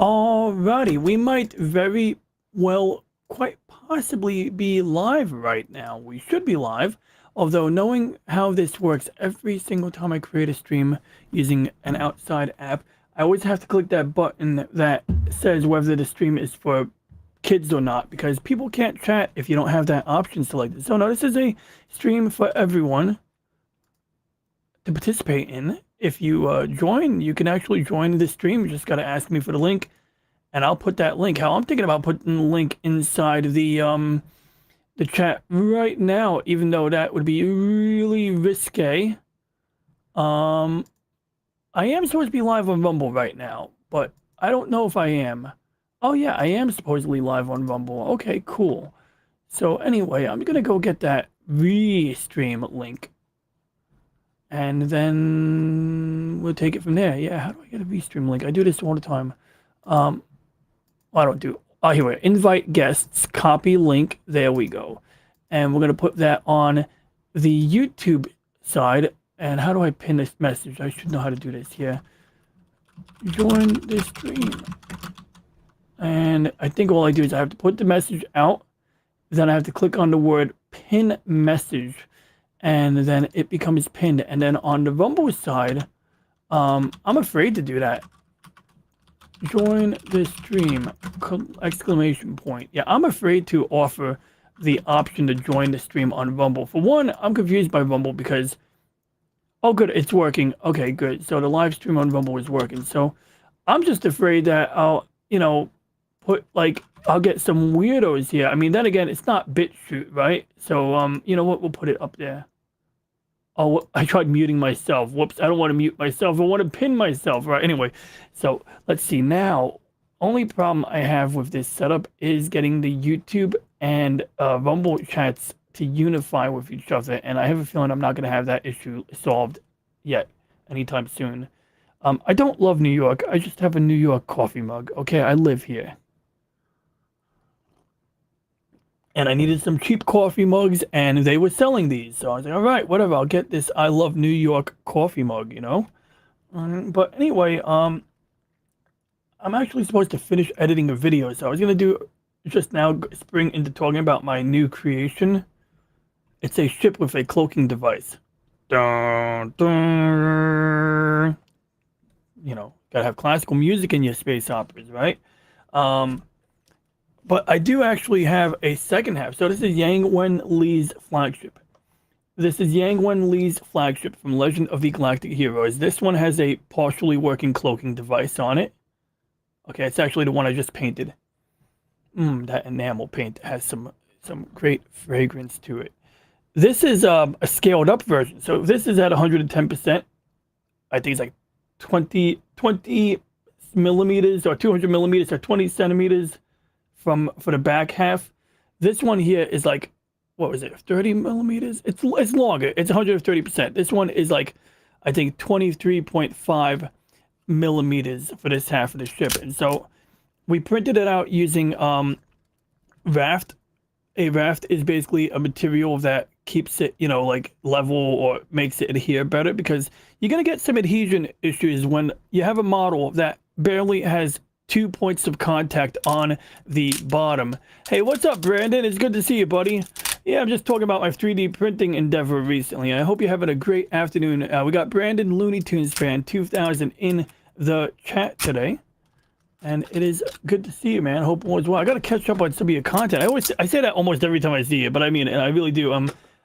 Alrighty, we might very well, quite possibly be live right now. We should be live, although knowing how this works, every single time I create a stream using an outside app, I always have to click that button that says whether the stream is for kids or not, because people can't chat if you don't have that option selected. So no, this is a stream for everyone to participate in. If you join, you can actually join the stream. You just got to ask me for the link, and I'll put that link. How I'm thinking about putting the link inside the chat right now, even though that would be really risque. Um, I am supposed to be live on Rumble right now, but I don't know if I am. Oh yeah, I am supposedly live on Rumble. Okay, cool. So anyway, I'm gonna go get that restream link, and then we'll take it from there. Yeah, how do I get a restream link? I do this all the time. Um, I don't do. Oh, here we go. Invite guests, copy link. There we go. And we're going to put that on the YouTube side. And how do I pin this message? I should know how to do this here. Join this stream. And I think all I do is I have to put the message out. Then I have to click on the word pin message. And then it becomes pinned. And then on the Rumble side, I'm afraid to do that. Join the stream, exclamation point. Yeah, I'm afraid to offer the option to join the stream on Rumble. For one, I'm confused by Rumble because, oh good, it's working. Okay, good. So the live stream on Rumble is working. So I'm just afraid that I'll, I'll get some weirdos here. I mean, then again, it's not BitChute, right? So, you know what? We'll put it up there. Oh, I tried muting myself. Whoops, I don't want to mute myself. I want to pin myself, right? Anyway, so let's see now. Only problem I have with this setup is getting the YouTube and Rumble chats to unify with each other. And I have a feeling I'm not going to have that issue solved yet anytime soon. I don't love New York. I just have a New York coffee mug. Okay, I live here. And I needed some cheap coffee mugs, and they were selling these. So I was like, all right, whatever, I'll get this I love New York coffee mug, you know? But anyway, I'm actually supposed to finish editing a video. So I was going to do just now spring into talking about my new creation. It's a ship with a cloaking device. Dun, dun. You know, gotta have classical music in your space operas, right? But I do actually have a second half. So this is Yang Wen Lee's flagship. This is Yang Wen Lee's flagship from Legend of the Galactic Heroes. This one has a partially working cloaking device on it. Okay, it's actually the one I just painted. That enamel paint has some great fragrance to it. This is a scaled up version. So this is at 110%. I think it's like 20 millimeters or 200 millimeters or 20 centimeters for the back half. This one here is like, what was it, 30 millimeters? It's longer. It's 130%. This one is like, I think 23.5 millimeters for this half of the ship. And so we printed it out using raft. A raft is basically a material that keeps it, like level or makes it adhere better, because you're going to get some adhesion issues when you have a model that barely has 2 points of contact on the bottom. Hey, what's up, Brandon? It's good to see you, buddy. Yeah, I'm just talking about my 3D printing endeavor recently. I hope you're having a great afternoon. We got Brandon Looney Tunes fan 2000 in the chat today. And it is good to see you, man. Hope all is well. I got to catch up on some of your content. I say that almost every time I see you, but I mean, and I really do.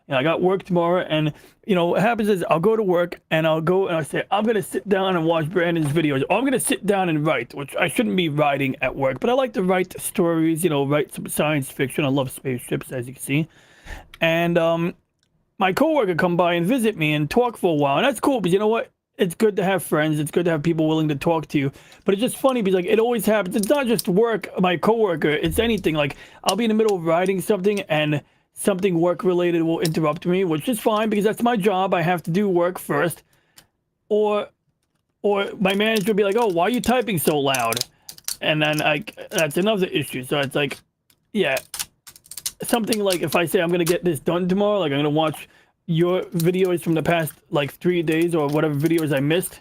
I got work tomorrow, and what happens is I'll go to work and I'll go and I say I'm gonna sit down and watch Brandon's videos, or I'm gonna sit down and write, which I shouldn't be writing at work, but I like to write stories, write some science fiction. I love spaceships, as you can see, and my coworker come by and visit me and talk for a while, and that's cool because you know what? It's good to have friends. It's good to have people willing to talk to you. But it's just funny because it always happens. It's not just work, my coworker. It's anything. Like I'll be in the middle of writing something and something work related will interrupt me, which is fine because that's my job. I have to do work first. Or my manager will be like, "Oh, why are you typing so loud?" And then that's another issue. So it's like, yeah, something like if I say I'm gonna get this done tomorrow, like I'm gonna watch your videos from the past like 3 days or whatever videos I missed.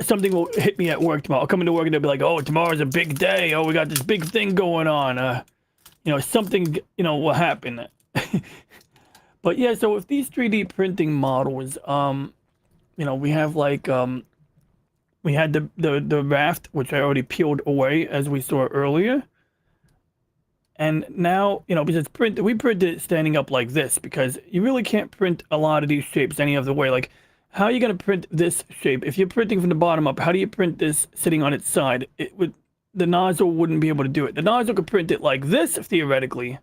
something will hit me at work tomorrow. I'll come into work and they'll be like, "Oh, tomorrow's a big day. Oh, we got this big thing going on." Something will happen. But yeah, so with these 3D printing models, we have like we had the raft, which I already peeled away as we saw earlier. And now, because it's printed, we printed it standing up like this because you really can't print a lot of these shapes any other way. Like, how are you going to print this shape? If you're printing from the bottom up, how do you print this sitting on its side? The nozzle wouldn't be able to do it. The nozzle could print it like this, theoretically.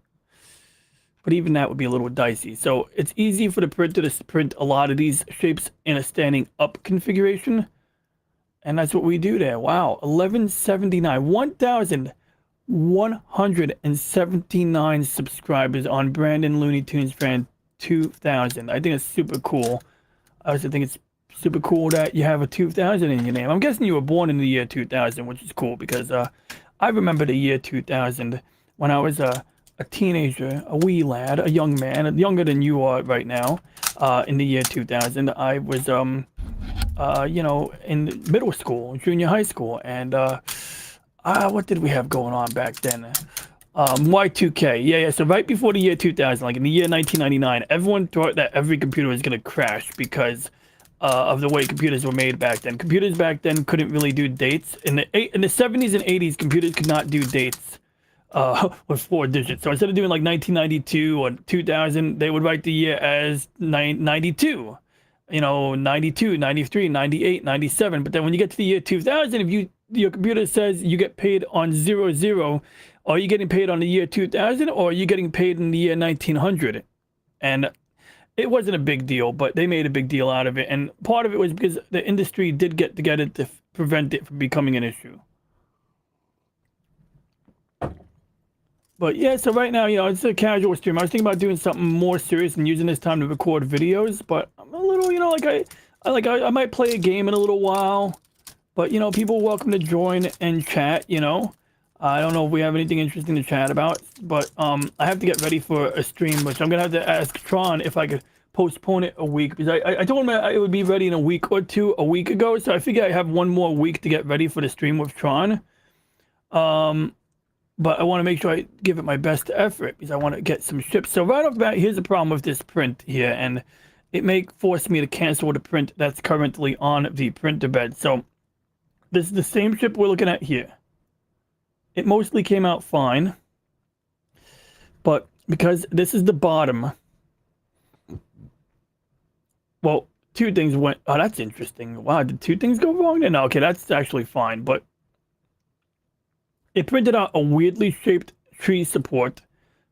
But even that would be a little dicey. So it's easy for the printer to print a lot of these shapes in a standing up configuration. And that's what we do there. Wow, 1179, 1,179 subscribers on Brandon Looney Tunes Fan 2000. I think it's super cool. I also think it's super cool that you have a 2000 in your name. I'm guessing you were born in the year 2000, which is cool because I remember the year 2000 when I was a teenager, a wee lad, a young man, younger than you are right now. In the year 2000, I was in middle school, junior high school, and what did we have going on back then? Y2K, yeah. So right before the year 2000, like in the year 1999, everyone thought that every computer was gonna crash because of the way computers were made back then. Computers back then couldn't really do dates. In the 70s and 80s, computers could not do dates with 4 digits. So instead of doing like 1992 or 2000, they would write the year as 92. 92, 93, 98, 97. But then when you get to the year 2000, if your computer says you get paid on 00, are you getting paid on the year 2000 or are you getting paid in the year 1900? And it wasn't a big deal, but they made a big deal out of it. And part of it was because the industry did get together to prevent it from becoming an issue. But yeah, so right now, it's a casual stream. I was thinking about doing something more serious and using this time to record videos, but I'm a little, I might play a game in a little while. But, people are welcome to join and chat, I don't know if we have anything interesting to chat about, but I have to get ready for a stream, which I'm going to have to ask Tron if I could postpone it a week, because I told him it would be ready in a week or two a week ago, so I figure I have one more week to get ready for the stream with Tron. But I want to make sure I give it my best effort because I want to get some ships. So right off the bat, here's the problem with this print here, and it may force me to cancel the print that's currently on the printer bed. So this is the same ship we're looking at here. It mostly came out fine, but because this is the bottom, well, 2 things went. Oh, that's interesting. Wow, did 2 things go wrong there? No, okay, that's actually fine, but it printed out a weirdly shaped tree support.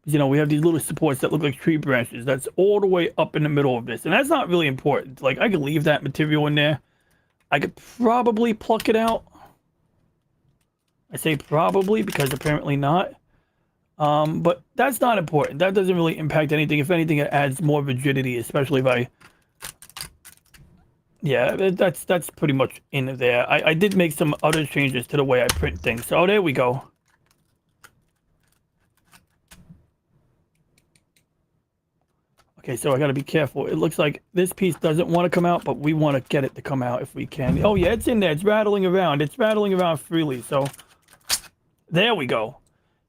We have these little supports that look like tree branches. That's all the way up in the middle of this. And that's not really important. Like, I could leave that material in there. I could probably pluck it out. I say probably because apparently not. But that's not important. That doesn't really impact anything. If anything, it adds more rigidity, especially if I... Yeah, that's pretty much in there. I did make some other changes to the way I print things. So there we go. Okay, so I got to be careful. It looks like this piece doesn't want to come out, but we want to get it to come out if we can. Oh yeah, it's in there. It's rattling around. It's rattling around freely. So there we go.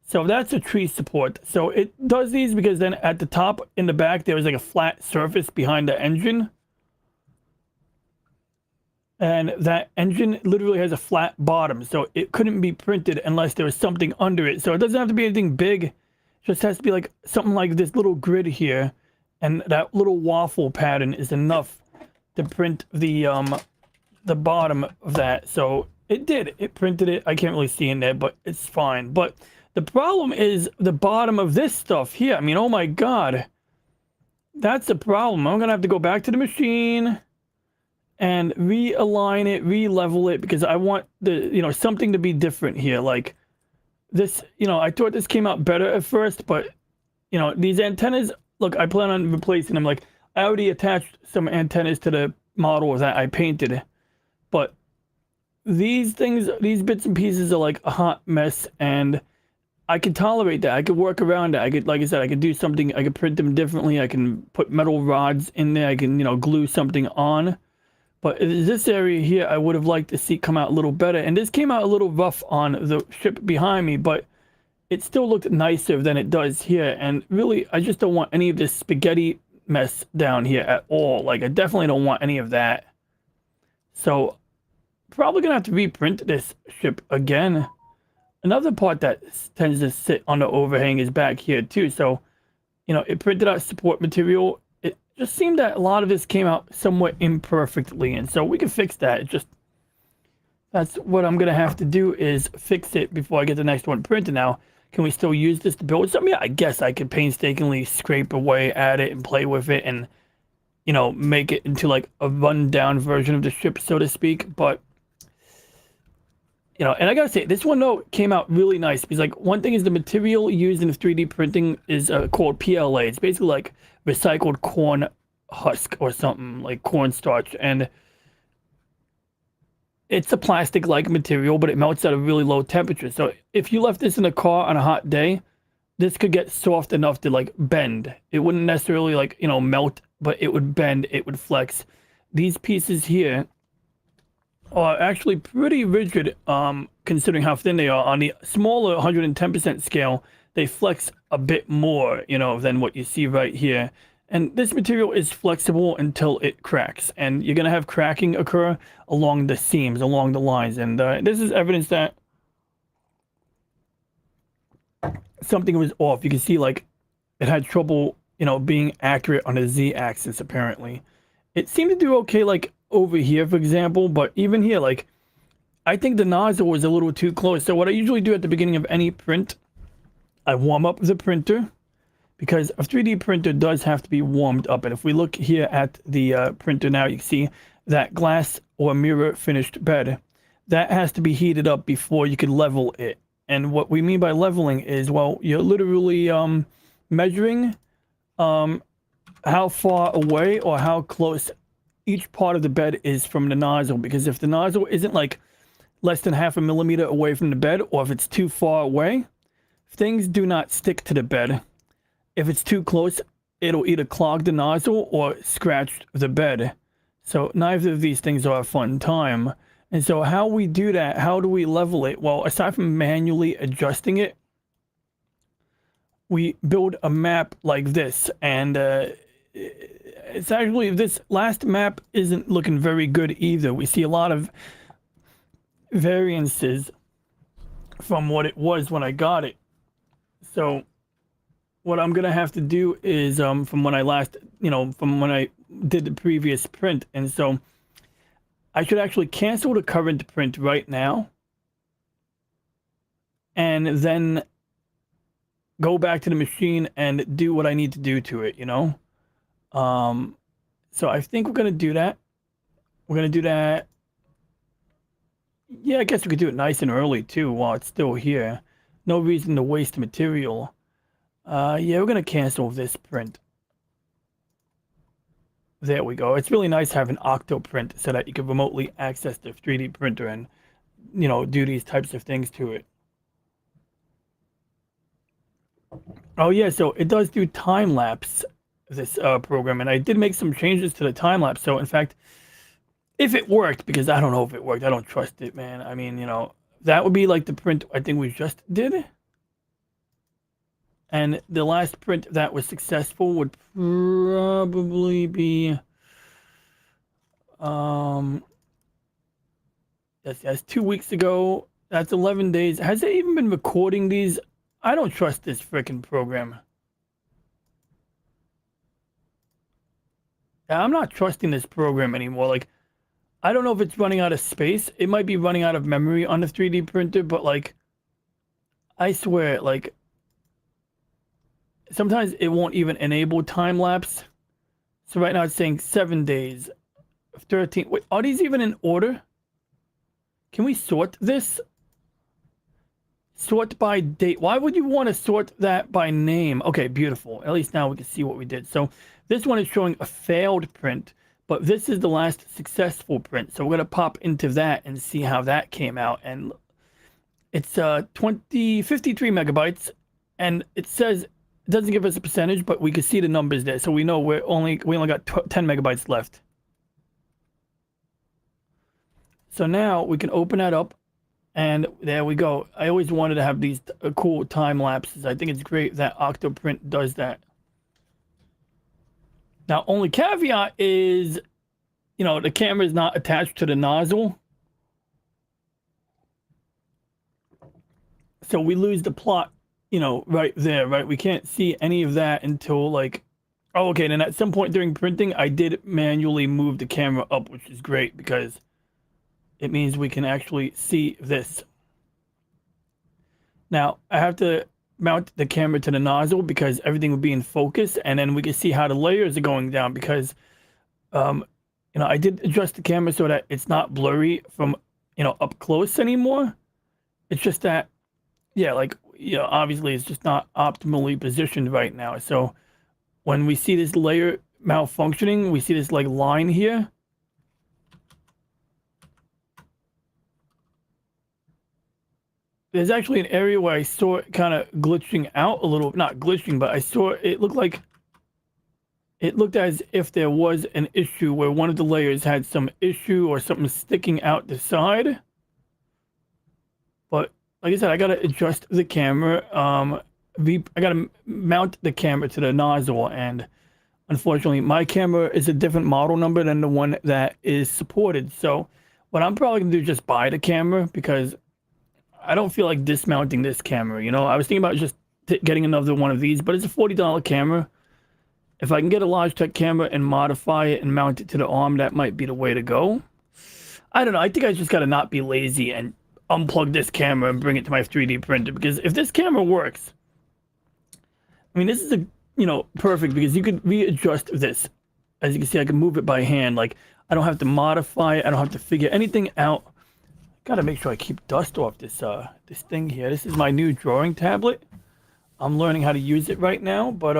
So that's a tree support. So it does these because then at the top in the back, there was like a flat surface behind the engine. And that engine literally has a flat bottom, so it couldn't be printed unless there was something under it. So it doesn't have to be anything big. It just has to be like something like this little grid here, and that little waffle pattern is enough to print the bottom of that. So it did. It printed it. I can't really see in there, but it's fine. But the problem is the bottom of this stuff here. I mean, oh my God. That's the problem. I'm going to have to go back to the machine and realign it, re-level it, because I want the, something to be different here. Like this, I thought this came out better at first, but, these antennas, look, I plan on replacing them. Like, I already attached some antennas to the model that I painted, but these things, these bits and pieces are like a hot mess, and I could tolerate that. I could work around it. I could, like I said, I could do something. I could print them differently. I can put metal rods in there. I can, glue something on. But this area here, I would have liked to see come out a little better. And this came out a little rough on the ship behind me, but it still looked nicer than it does here. And really, I just don't want any of this spaghetti mess down here at all. Like, I definitely don't want any of that. So, probably gonna have to reprint this ship again. Another part that tends to sit on the overhang is back here too. So, you know, it printed out support material. It just seemed that a lot of this came out somewhat imperfectly, and so we can fix that. It just, that's what I'm gonna have to do, is fix it before I get the next one printed. Now, can we still use this to build something? Yeah, I guess I could painstakingly scrape away at it and play with it and, you know, make it into like a run-down version of the ship, so to speak. But, you know, and I gotta say, this one though came out really nice, because like, one thing is the material used in 3D printing is called PLA. It's basically like recycled corn husk or something, like cornstarch, and it's a plastic-like material, but it melts at a really low temperature. So if you left this in a car on a hot day, this could get soft enough to like bend. It wouldn't necessarily like, you know, melt, but it would bend, it would flex. These pieces here are actually pretty rigid, considering how thin they are. On the smaller 110% scale, they flex a bit more, you know, than what you see right here. And this material is flexible until it cracks, and you're gonna have cracking occur along the seams, along the lines. And this is evidence that something was off. You can see like it had trouble, you know, being accurate on the Z-axis. Apparently, it seemed to do okay, like over here, for example. But even here, like, I think the nozzle was a little too close. So what I usually do at the beginning of any print, I warm up the printer, because a 3D printer does have to be warmed up. And if we look here at the printer now, you can see that glass or mirror finished bed. That has to be heated up before you can level it. And what we mean by leveling is, well, you're literally measuring how far away or how close each part of the bed is from the nozzle. Because if the nozzle isn't like less than 0.5 millimeter away from the bed, or if it's too far away, things do not stick to the bed. If it's too close, it'll either clog the nozzle or scratch the bed. So neither of these things are a fun time. And so how we do that, how do we level it? Well, aside from manually adjusting it, we build a map like this. And it's actually, this last map isn't looking very good either. We see a lot of variances from what it was when I got it. So what I'm gonna have to do is from when I last, you know, from when I did the previous print. And so I should actually cancel the current print right now, and then go back to the machine and do what I need to do to it, you know. So I think we're gonna do that. We're gonna do that. Yeah, I guess we could do it nice and early too while it's still here. No reason to waste material. Yeah, we're gonna cancel this print. There we go. It's really nice having Octoprint so that you can remotely access the 3D printer and, you know, do these types of things to it. Oh yeah, so it does do time lapse, this program, and I did make some changes to the time lapse. So in fact, if it worked, because I don't know if it worked, I don't trust it, man. I mean, you know, that would be like the print I think we just did. And the last print that was successful would probably be, that's 2 weeks ago. That's 11 days. Has it even been recording these? I don't trust this freaking program. I'm not trusting this program anymore. Like, I don't know if it's running out of space. It might be running out of memory on the 3D printer, but like, I swear, like, sometimes it won't even enable time lapse. So right now it's saying 7 days, 13. Wait, are these even in order? Can we sort this? Sort by date. Why would you want to sort that by name? Okay, beautiful. At least now we can see what we did. So this one is showing a failed print, but this is the last successful print. So we're going to pop into that and see how that came out. And it's 53 megabytes, and it says, it doesn't give us a percentage, but we can see the numbers there. So we know we only got 10 megabytes left. So now we can open that up, and there we go. I always wanted to have these cool time lapses. I think it's great that Octoprint does that. Now, only caveat is, the camera is not attached to the nozzle. So we lose the plot, right there, right? We can't see any of that until like, oh, okay. And at some point during printing, I did manually move the camera up, which is great because it means we can actually see this. Now, I have to mount the camera to the nozzle because everything will be in focus, and then we can see how the layers are going down because, I did adjust the camera so that it's not blurry from, up close anymore. It's just that, yeah, obviously it's just not optimally positioned right now. So when we see this layer malfunctioning, we see this like line here. There's actually an area where I saw it kind of glitching out a little, not glitching, but I saw it looked as if there was an issue where one of the layers had some issue or something sticking out the side. But like I said, I got to adjust the camera. I got to mount the camera to the nozzle, and unfortunately my camera is a different model number than the one that is supported. So what I'm probably gonna do is just buy the camera because I don't feel like dismounting this camera. I was thinking about just getting another one of these, but it's a $40 camera. If I can get a Logitech camera and modify it and mount it to the arm, that might be the way to go. I don't know. I think I just got to not be lazy and unplug this camera and bring it to my 3D printer, because if this camera works, I mean, this is perfect because you could readjust this. As you can see, I can move it by hand. Like, I don't have to modify it. I don't have to figure anything out. Gotta make sure I keep dust off this this thing here. This is my new drawing tablet. I'm learning how to use it right now, but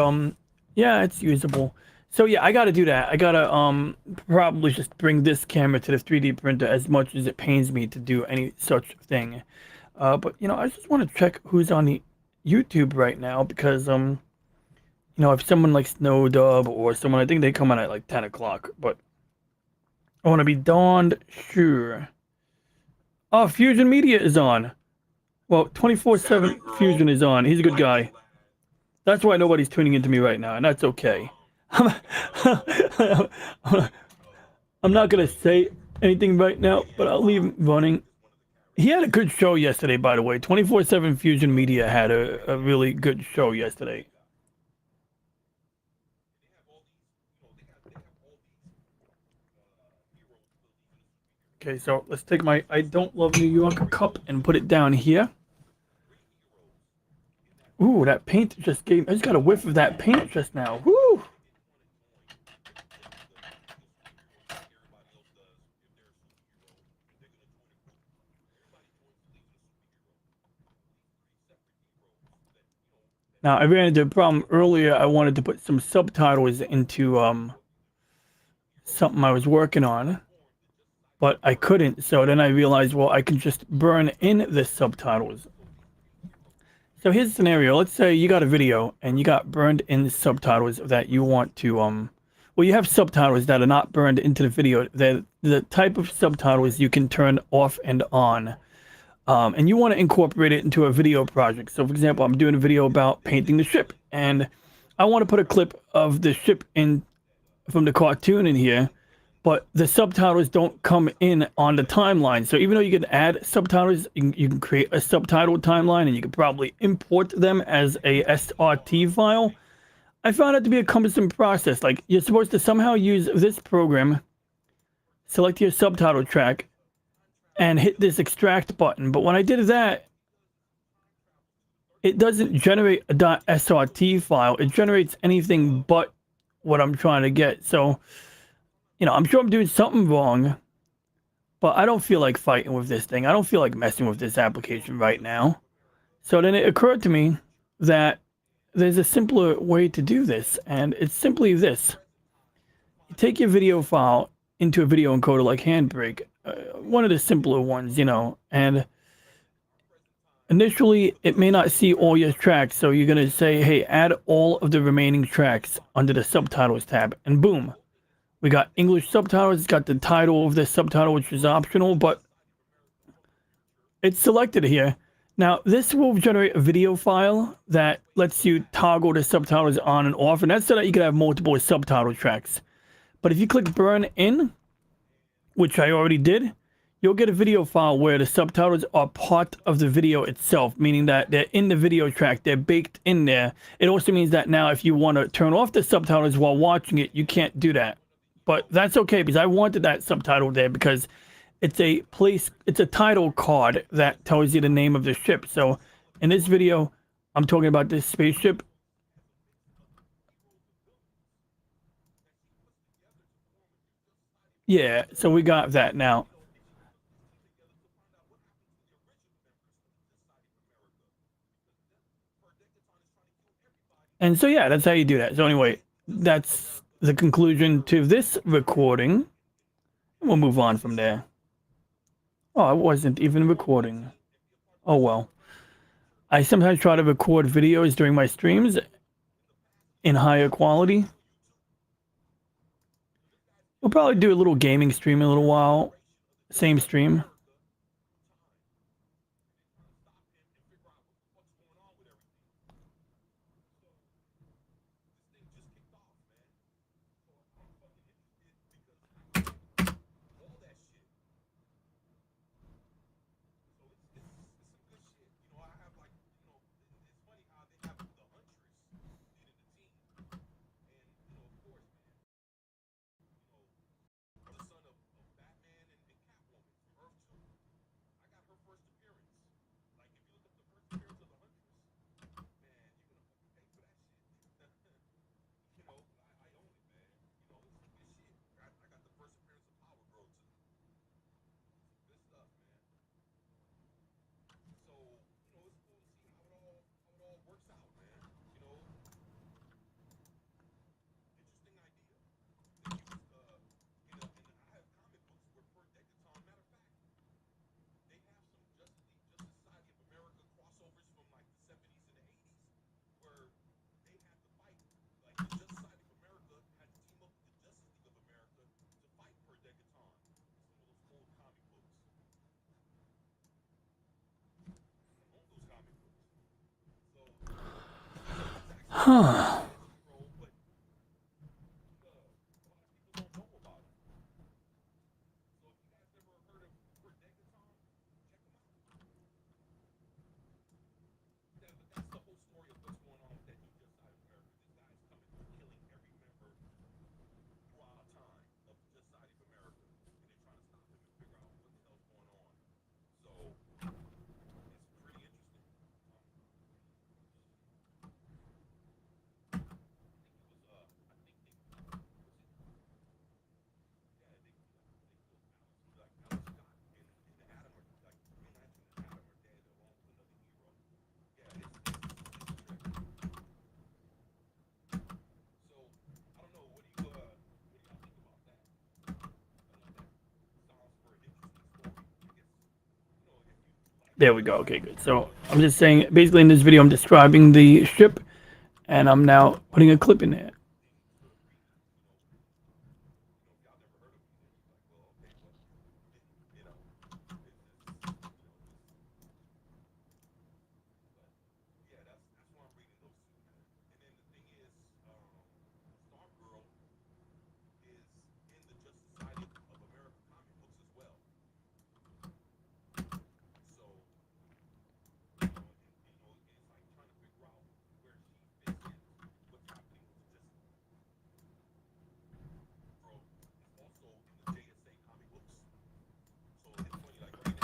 yeah, it's usable. So yeah, I gotta do that. I gotta probably just bring this camera to the 3D printer, as much as it pains me to do any such thing. But I just want to check who's on the YouTube right now, because if someone like Snowdub or someone, I think they come on at like 10 o'clock, but I want to be darned sure. Oh, Fusion Media is on. Well, 24/7 Fusion is on. He's a good guy. That's why nobody's tuning into me right now, and that's okay. I'm not going to say anything right now, but I'll leave him running. He had a good show yesterday, by the way. 24/7 Fusion Media had a really good show yesterday. Okay, so let's take my I Don't Love New York cup and put it down here. Ooh, that paint I just got a whiff of that paint just now. Woo! Now, I ran into a problem earlier. I wanted to put some subtitles into something I was working on, but I couldn't. So then I realized, well, I can just burn in the subtitles. So here's a scenario. Let's say you got a video and you got burned in subtitles that you want to well, you have subtitles that are not burned into the video. They're the type of subtitles you can turn off and on. And you want to incorporate it into a video project. So for example, I'm doing a video about painting the ship, and I want to put a clip of the ship in from the cartoon in here, but the subtitles don't come in on the timeline. So even though you can add subtitles, you can create a subtitle timeline, and you can probably import them as a SRT file. I found it to be a cumbersome process. Like, you're supposed to somehow use this program, select your subtitle track, and hit this extract button. But when I did that, it doesn't generate a .srt file. It generates anything but what I'm trying to get. So, I'm sure I'm doing something wrong, but I don't feel like fighting with this thing. I don't feel like messing with this application right now. So then it occurred to me that there's a simpler way to do this, and it's simply this. You take your video file into a video encoder like Handbrake, one of the simpler ones, and initially it may not see all your tracks, so you're going to say, hey, add all of the remaining tracks under the subtitles tab, and boom, we got English subtitles. It's got the title of the subtitle, which is optional, but It's selected here. Now, this will generate a video file that lets you toggle the subtitles on and off, and that's so that you can have multiple subtitle tracks. But if you click burn in, which I already did, you'll get a video file where the subtitles are part of the video itself, meaning that they're in the video track, they're baked in there. It also means that now if you want to turn off the subtitles while watching it, you can't do that. But that's okay, because I wanted that subtitle there because it's a title card that tells you the name of the ship. So in this video, I'm talking about this spaceship. Yeah, so we got that now. And so yeah, that's how you do that. So anyway, that's the conclusion to this recording. We'll move on from there. Oh, I wasn't even recording. Oh well. I sometimes try to record videos during my streams in higher quality. We'll probably do a little gaming stream in a little while. Same stream. Huh. There we go. Okay, good. So I'm just saying, basically in this video, I'm describing the ship, and I'm now putting a clip in there.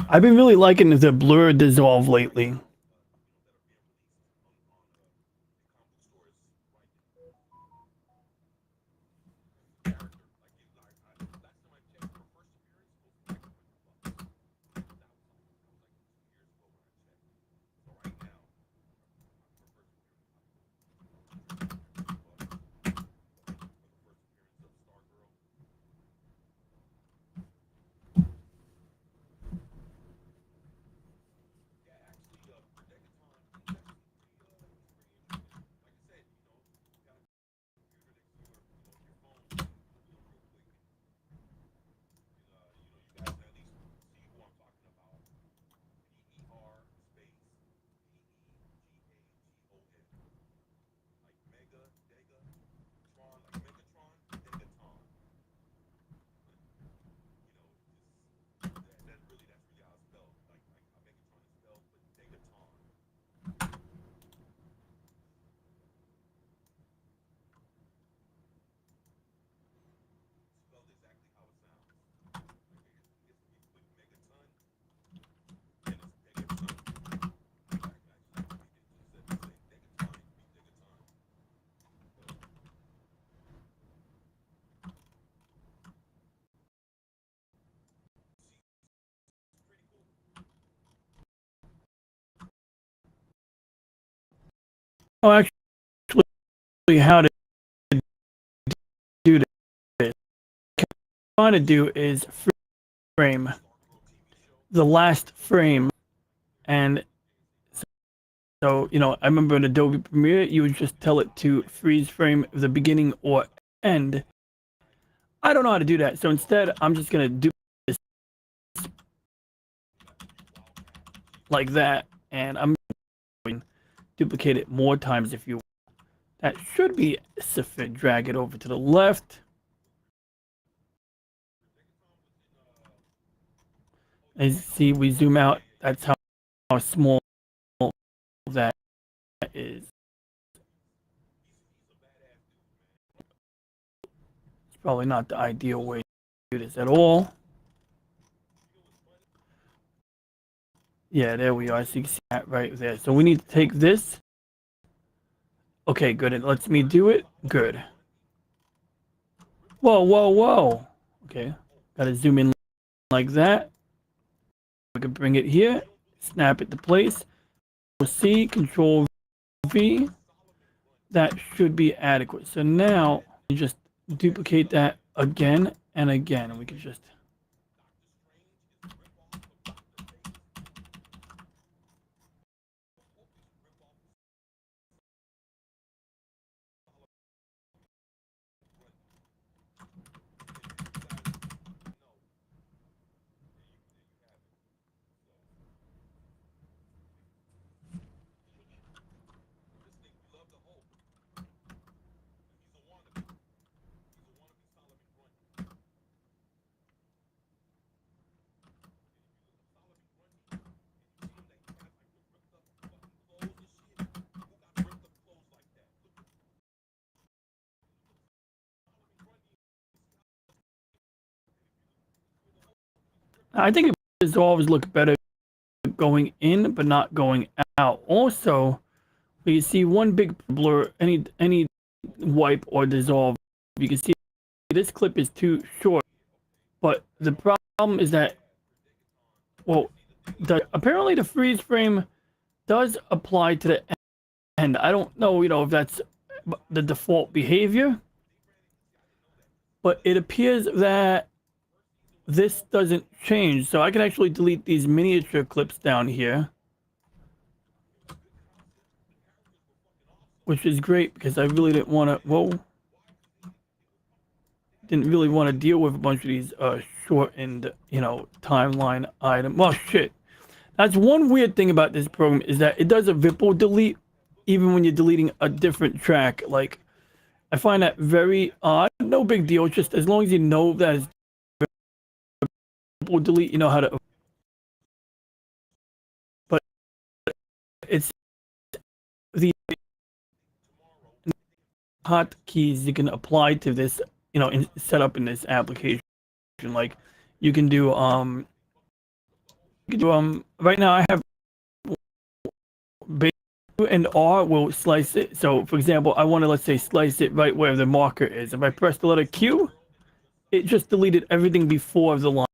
I've been really liking the blur dissolve lately. actually how to do this. What I'm trying to do is frame the last frame, and so I remember in Adobe Premiere you would just tell it to freeze frame the beginning or end. I don't know how to do that, so instead I'm just gonna do this like that, and I'm going to duplicate it more times if you. That should be sufficient. Drag it over to the left. As you see, we zoom out. That's how small that is. It's probably not the ideal way to do this at all. Yeah, there we are. So you can see that right there. So we need to take this. Okay, good. It lets me do it. Good. Whoa, whoa, whoa. Okay. Gotta zoom in like that. We can bring it here. Snap it to place. C, Control V. That should be adequate. So now you just duplicate that again and again. And we can just I think it does always look better going in but not going out. Also, we can see one big blur, any wipe or dissolve. You can see this clip is too short. But the problem is that, well, apparently the freeze frame does apply to the end. I don't know, if that's the default behavior, but it appears that this doesn't change. So I can actually delete these miniature clips down here, which is great because I really didn't want to, didn't really want to deal with a bunch of these shortened, timeline item. Well, shit. That's one weird thing about this program is that it does a Vipple delete even when you're deleting a different track. Like, I find that very odd. No big deal. Just as long as you know that it's Vipple delete, you know how to. But it's the hotkeys you can apply to this, set up in this application. Like, you can do right now I have and R will slice it. So for example, I want to, let's say, slice it right where the marker is. If I press the letter Q, it just deleted everything before the line.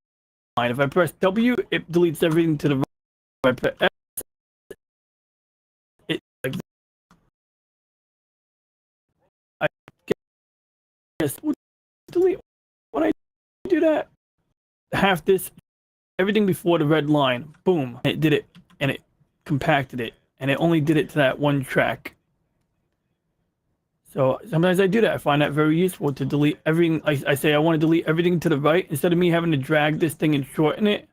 If I press W, it deletes everything to the right. If I press F, it like I guess delete when I do that. Half this, everything before the red line, boom, it did it, and it compacted it, and it only did it to that one track. So sometimes I do that. I find that very useful to delete everything. I say I want to delete everything to the right instead of me having to drag this thing and shorten it.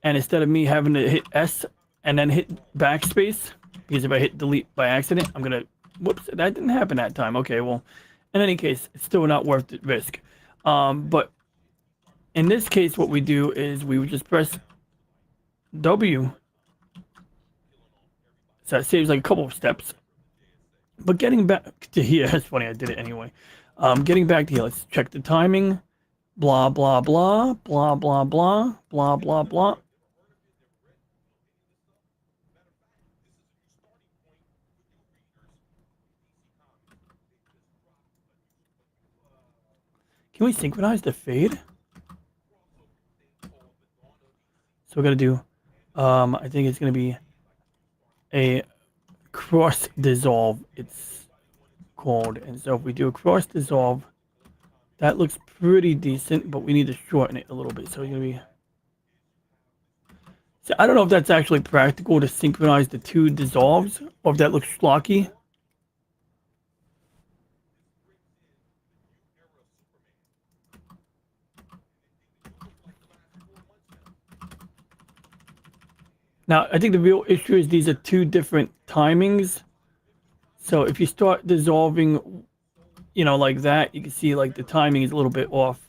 And instead of me having to hit S and then hit backspace, because if I hit delete by accident, I'm going to, whoops, that didn't happen that time. Okay, well, in any case, it's still not worth the risk. But in this case, what we do is we would just press W. So it saves like a couple of steps. But getting back to here, it's funny, I did it anyway. Getting back to here, let's check the timing. Blah, blah, blah, blah, blah, blah, blah, blah, blah. Can we synchronize the fade? So we're going to do, I think it's going to be a cross dissolve, it's called. And so if we do a cross dissolve, that looks pretty decent, but we need to shorten it a little bit. So you're gonna be. So I don't know if that's actually practical to synchronize the two dissolves, or if that looks schlocky. Now, I think the real issue is these are two different timings. So if you start dissolving, you know, like that, you can see like the timing is a little bit off.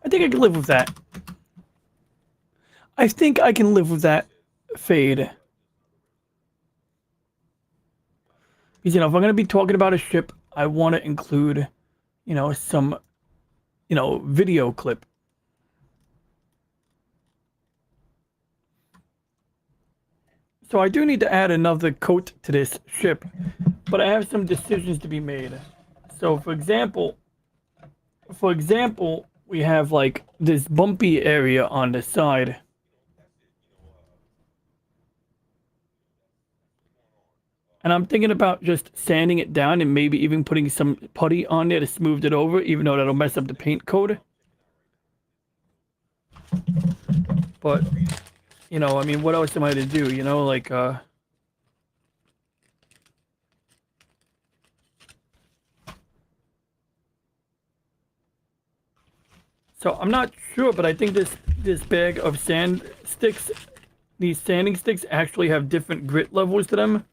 I think I can live with that. I think I can live with that fade. Because, you know, if I'm going to be talking about a ship, I want to include, you know, some, you know, video clip. So I do need to add another coat to this ship, but I have some decisions to be made. So for example, we have like this bumpy area on the side. And I'm thinking about just sanding it down and maybe even putting some putty on there to smooth it over, even though that'll mess up the paint coat. But, you know, I mean, what else am I to do? You know, like, so I'm not sure, but I think this bag of sand sticks, these sanding sticks actually have different grit levels to them.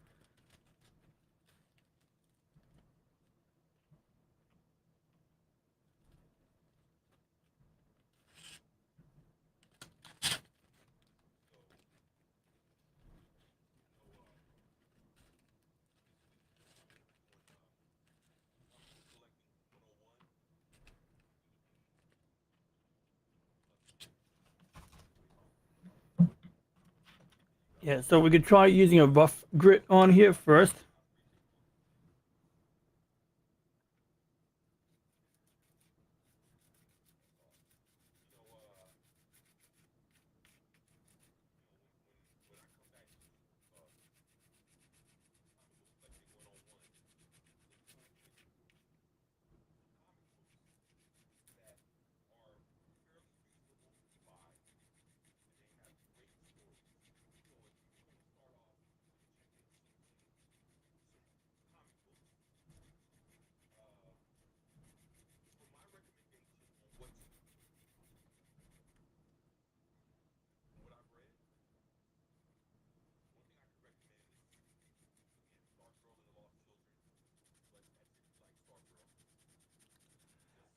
Yeah, so we could try using a rough grit on here first.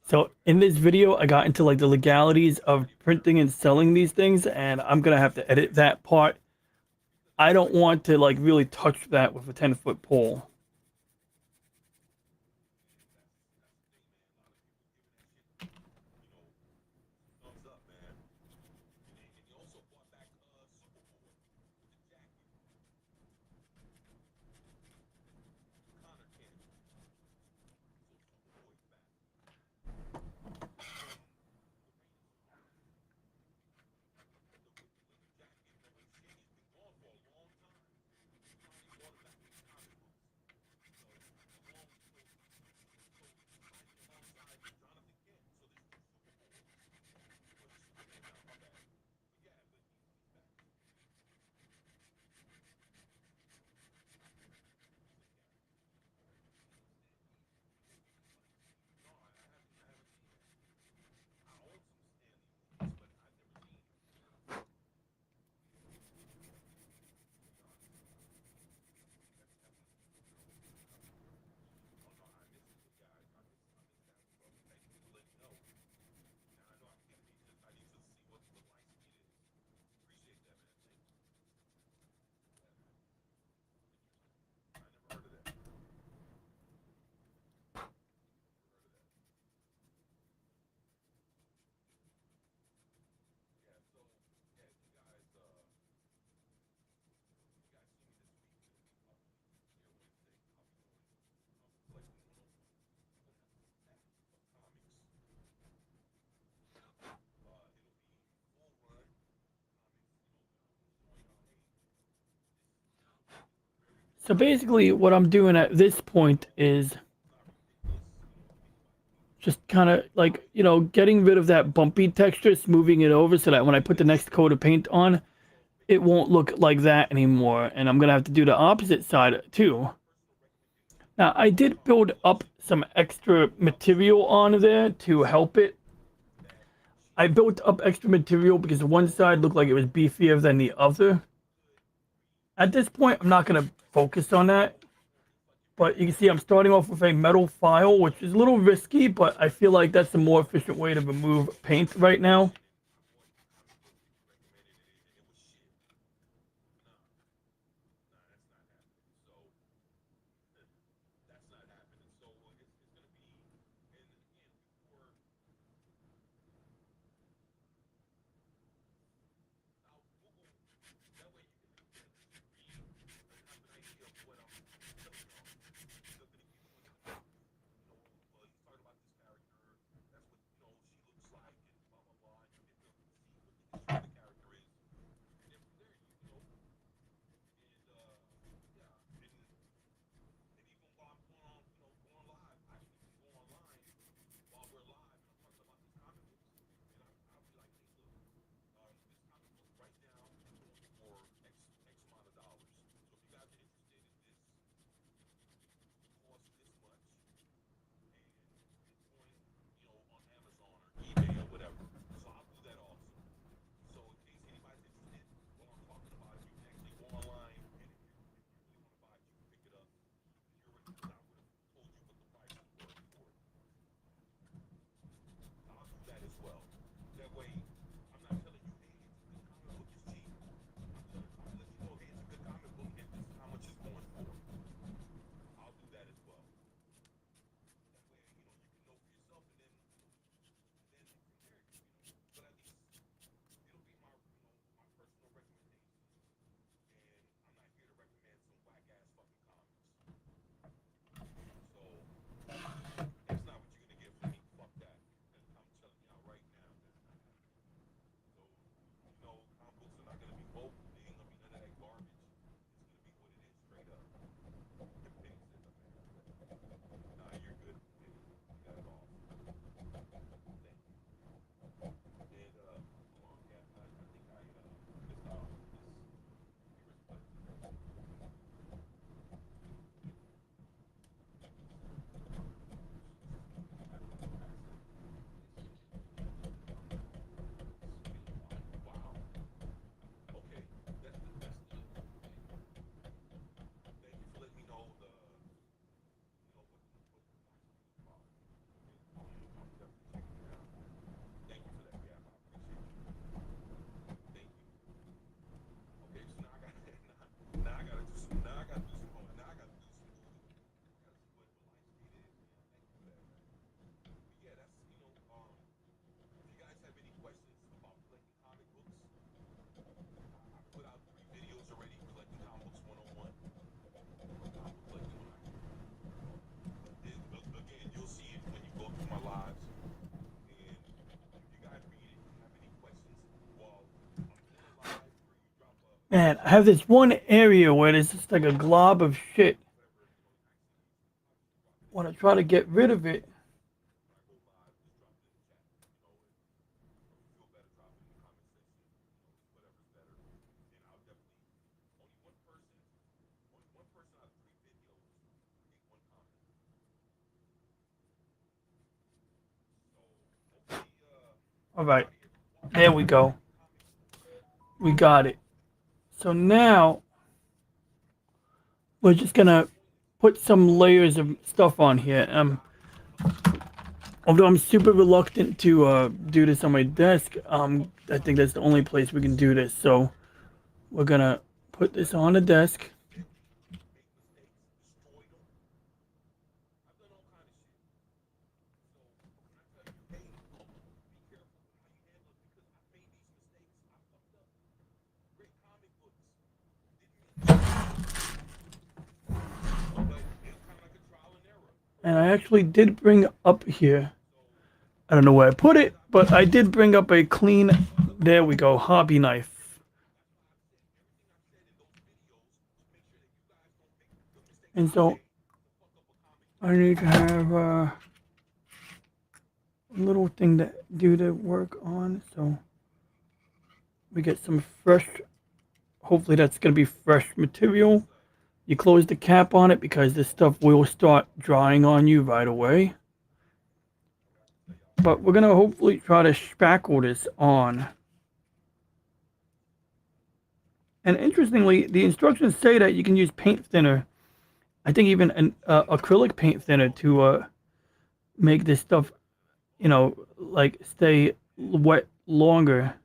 So in this video, I got into like the legalities of printing and selling these things, and I'm gonna have to edit that part. I don't want to like really touch that with a 10-foot pole. So basically, what I'm doing at this point is just kind of like, getting rid of that bumpy texture, smoothing it over so that when I put the next coat of paint on, it won't look like that anymore. And I'm going to have to do the opposite side too. Now, I did build up some extra material on there to help it. I built up extra material because one side looked like it was beefier than the other. At this point, I'm not going to focus on that. But you can see I'm starting off with a metal file, which is a little risky, but I feel like that's the more efficient way to remove paint right now. Man, I have this one area where there's just like a glob of shit. Want to try to get rid of it. All right, there we go. We got it. So now we're just gonna put some layers of stuff on here. Although I'm super reluctant to do this on my desk, I think that's the only place we can do this. So we're gonna put this on the desk. And I actually did bring up here. I don't know where I put it, but I did bring up a clean, there we go, hobby knife. And so I need to have a little thing to do the work on. So we get some fresh, hopefully that's going to be fresh material. You close the cap on it because this stuff will start drying on you right away. But we're going to hopefully try to spackle this on. And interestingly, the instructions say that you can use paint thinner. I think even an acrylic paint thinner to make this stuff, like stay wet longer.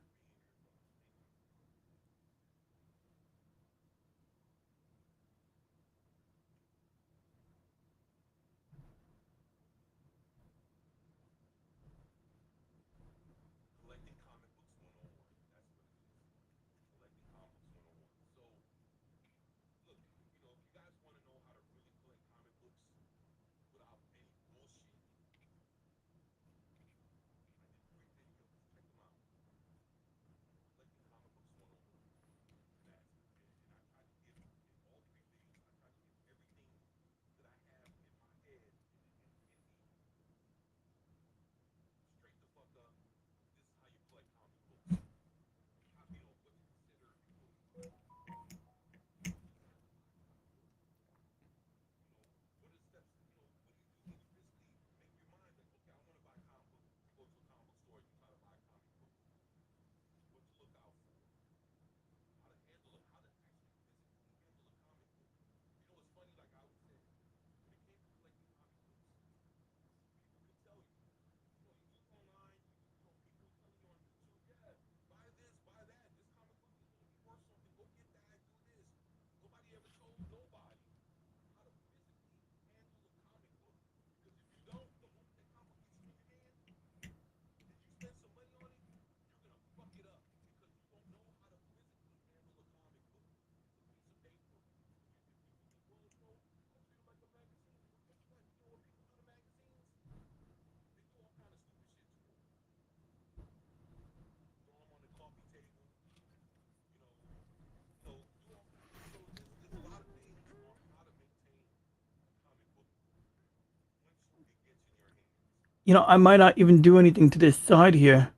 I might not even do anything to this side here.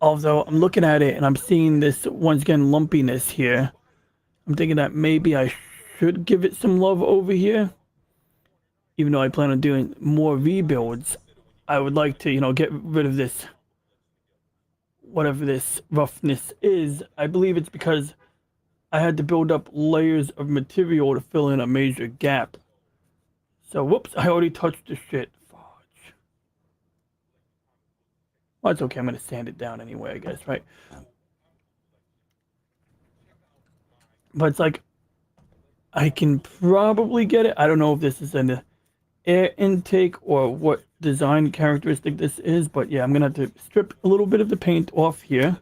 Although I'm looking at it and I'm seeing this once again lumpiness here. I'm thinking that maybe I should give it some love over here. Even though I plan on doing more rebuilds, I would like to, get rid of this, whatever this roughness is. I believe it's because I had to build up layers of material to fill in a major gap. So, whoops, I already touched the shit. Fudge. Well, it's okay. I'm going to sand it down anyway, I guess, right? But it's like, I can probably get it. I don't know if this is an air intake or what design characteristic this is, but yeah, I'm going to have to strip a little bit of the paint off here.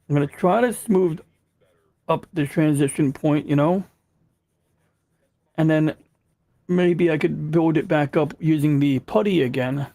I'm going to try to smooth up the transition point, and then maybe I could build it back up using the putty again.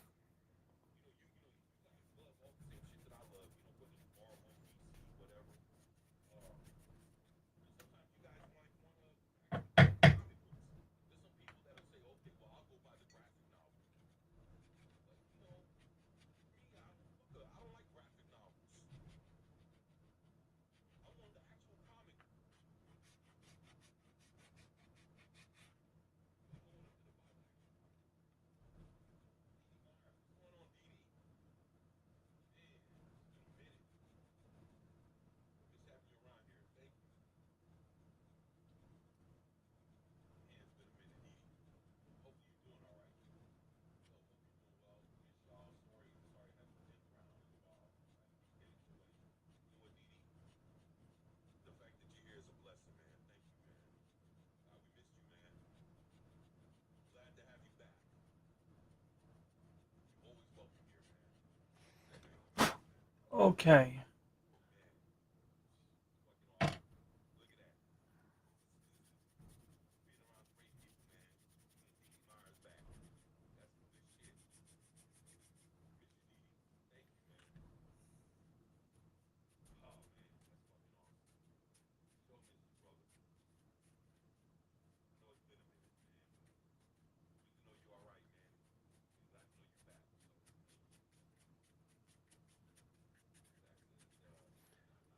Okay.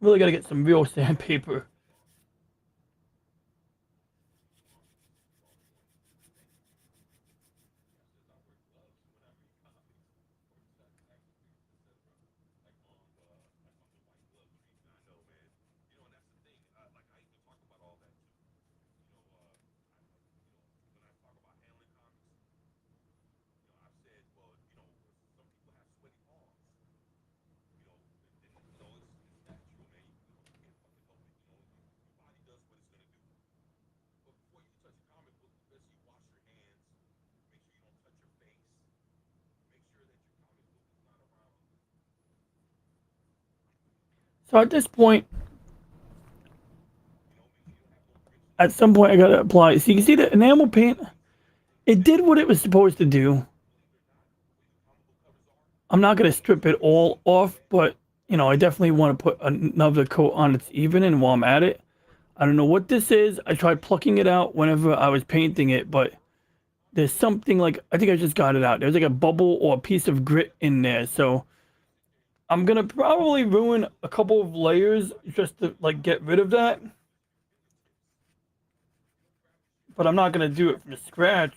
Really got to get some real sandpaper. So at this point, at some point, I got to apply. So you can see the enamel paint. It did what it was supposed to do. I'm not going to strip it all off, but I definitely want to put another coat on it's even. And while I'm at it, I don't know what this is. I tried plucking it out whenever I was painting it, but there's something like, I think I just got it out. There's like a bubble or a piece of grit in there. So I'm going to probably ruin a couple of layers just to like get rid of that. But I'm not going to do it from scratch.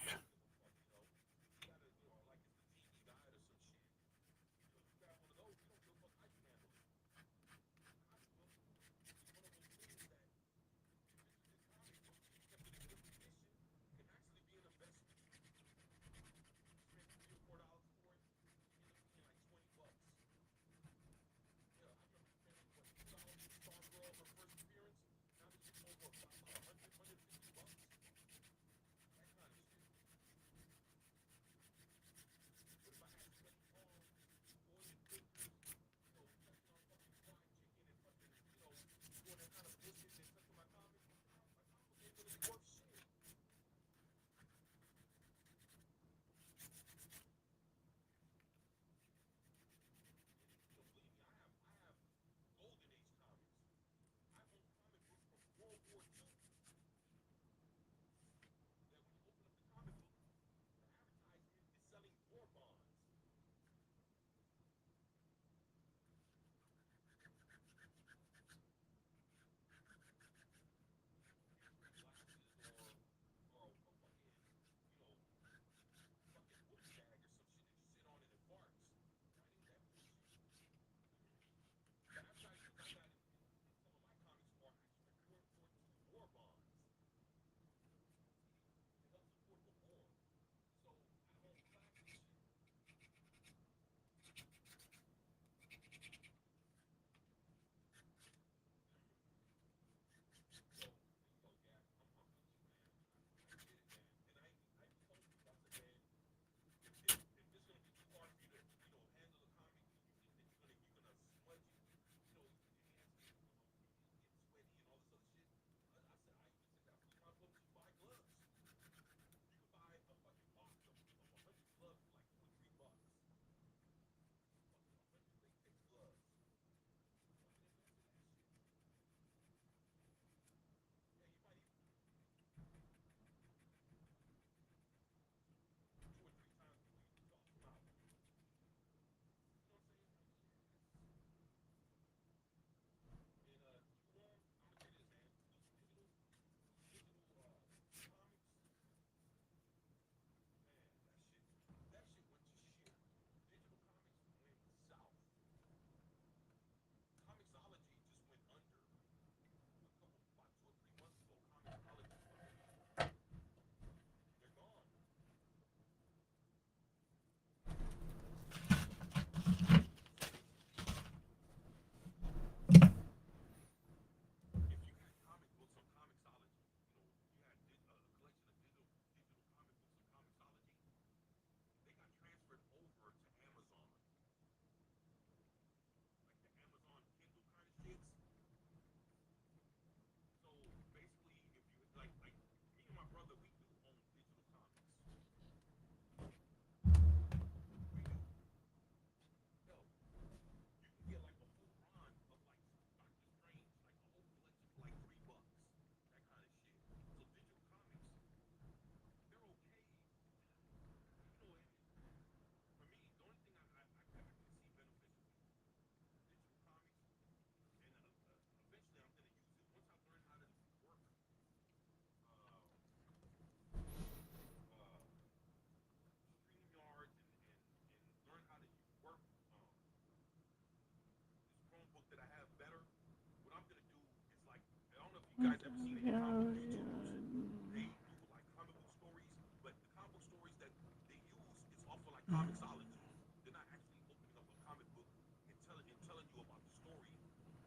guys ever seen any comic book YouTubers? They do like comic book stories, but the comic book stories that they use is off of like comicsology. They're not actually opening up a comic book and telling you about the story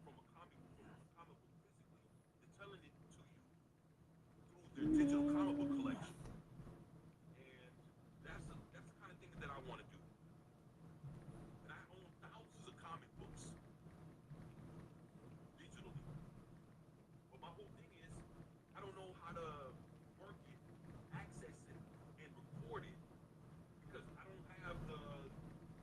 from a comic book physically. They're telling it to you through their digital comic book collection, and that's the kind of thing that I want to do. And I own thousands of comic books digitally. But my whole thing is, I don't know how to work it, access it, and record it because I don't have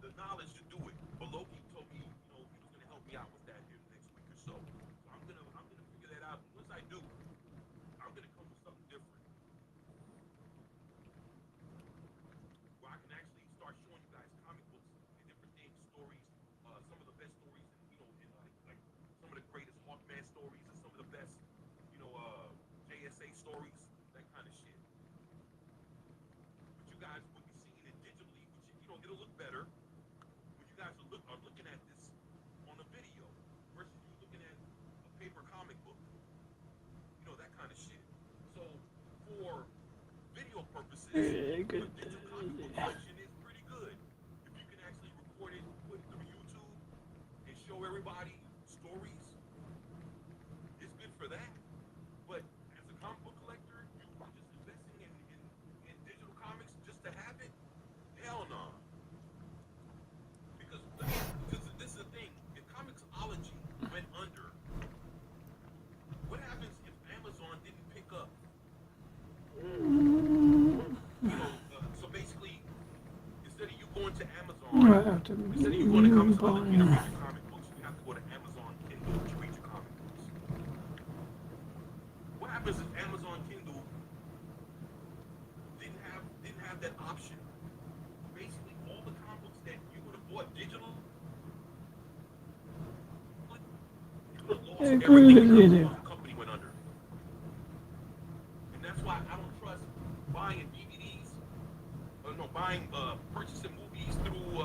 the knowledge to do it. But Loki told me, he was gonna help me out with that here the next week or so. So I'm gonna figure that out. Once I do, I'm gonna come with something different where I can actually start showing you guys comic books and different things, stories, some of the best stories, in like some of the greatest Hawkman stories and some of the best, JSA stories, that kind of shit. But you guys will be seeing it digitally, which it'll look better when you guys are looking at this on a video versus you looking at a paper comic book, that kind of shit. So for video purposes, Very a good. digital comic book collection is pretty good. If you can actually record it, put it through YouTube, and show everybody stories, it's good for that. But as a comic book collector, you just investing in digital comics just to have it? Hell no. Because this is the thing. If Comixology went under, what happens if Amazon didn't pick up? So basically, instead of you going to Amazon, instead of you going to Comixology to read your comic books, you have to go to Amazon Kindle to read your comic books. What happens if Amazon Kindle didn't have that option? Basically, all the comic books that you would have bought digital, you would have lost everything if the company went under. And that's why I don't trust buying DVDs, purchasing movies through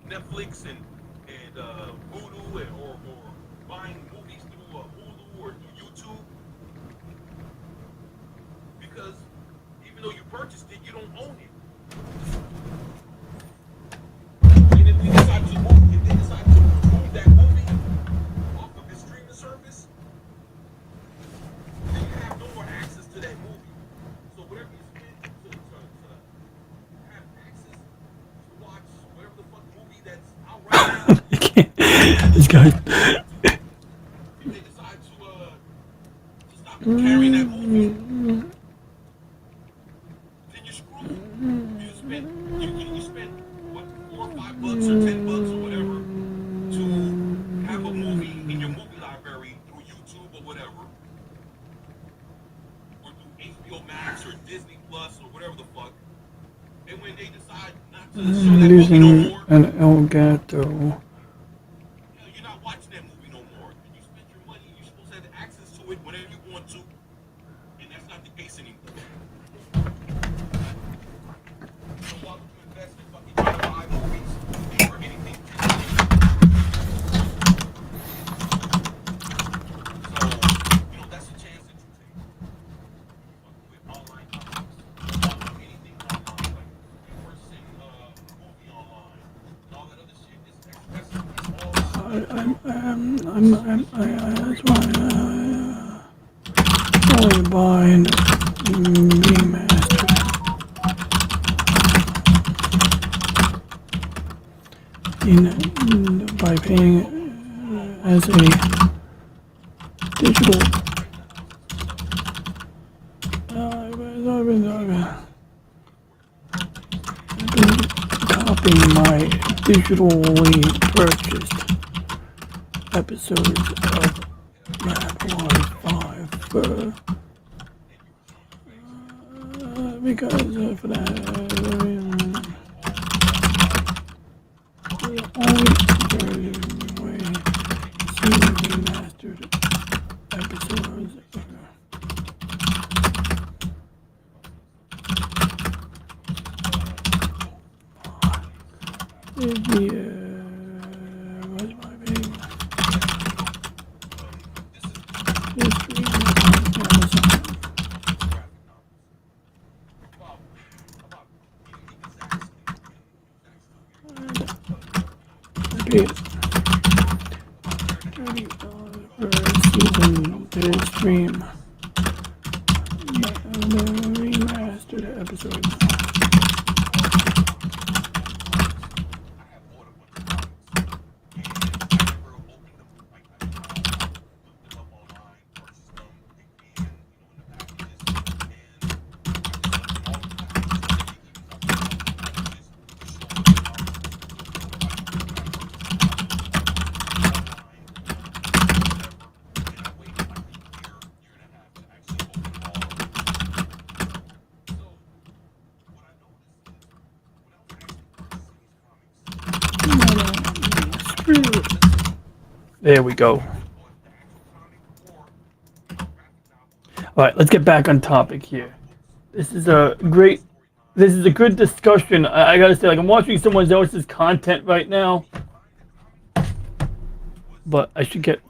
Netflix and Voodoo, or buying movies through Hulu or YouTube, because even though you purchased it, you don't own it. And if they decide to move that movie off of the streaming service, then you have no more access to that movie. So whatever you spend to have access to watch whatever the fuck movie that's out right now, This guy. if they decide to stop carrying that movie, then you're screwed. You spend what, $4 or $5 or $10 or whatever to have a movie in your movie library through YouTube or whatever, or through HBO Max or Disney Plus or whatever the fuck. And when they decide not to show that movie no Using more, an Elgato. you're not watching that movie no more. You spent your money. You're supposed to have access to it whenever you want to, and that's not the case anymore. So why would you invest in fucking trying to buy movies or anything? So that's a chance that you take with online comics, anything online, like purchasing a movie online, and all that other shit. That's That's why only buying remastered by paying as a digital. I've been copying my digitally purchased episodes of Map 5 because for that the only way to remastered episodes is what's my name? History. season this stream. The remastered episode. I have bought a bunch of comics, and I never opened them. Like I looked them up online, purchased them, and in the packages, and I just left them all in the package. Even if I picked up the packages to show what the comics were, nobody knew that I purchased the comics online, whatever. And I waited like a year and a half to actually open all of them. So what I noticed is when I was actually purchasing these comics, Screw it. There we go. bought the actual comic or graphic novels, All right, let's get back on topic here. This is a great. storyline. This is a good discussion. I gotta say, like, I'm watching someone else's content right now, but I should get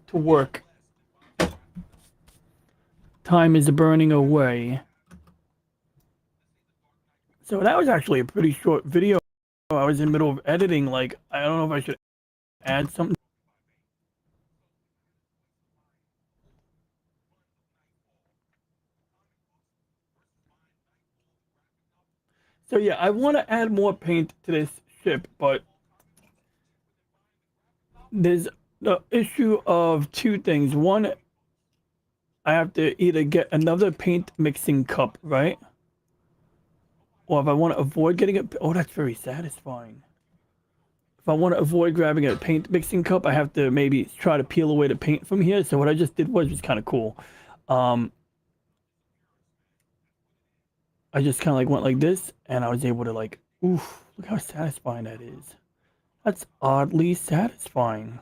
to work. Time is burning away. So that was actually a pretty short video. I was in the middle of editing. Like, I don't know if I should add something. So yeah, I want to add more paint to this ship, but there's the issue of two things. One, I have to either get another paint mixing cup, right? Or if I want to avoid getting it, oh, that's very satisfying. If I want to avoid grabbing a paint mixing cup, I have to maybe try to peel away the paint from here. So what I just did was just kind of cool. I just kind of like went like this, and I was able to like, oof, look how satisfying that is. That's oddly satisfying.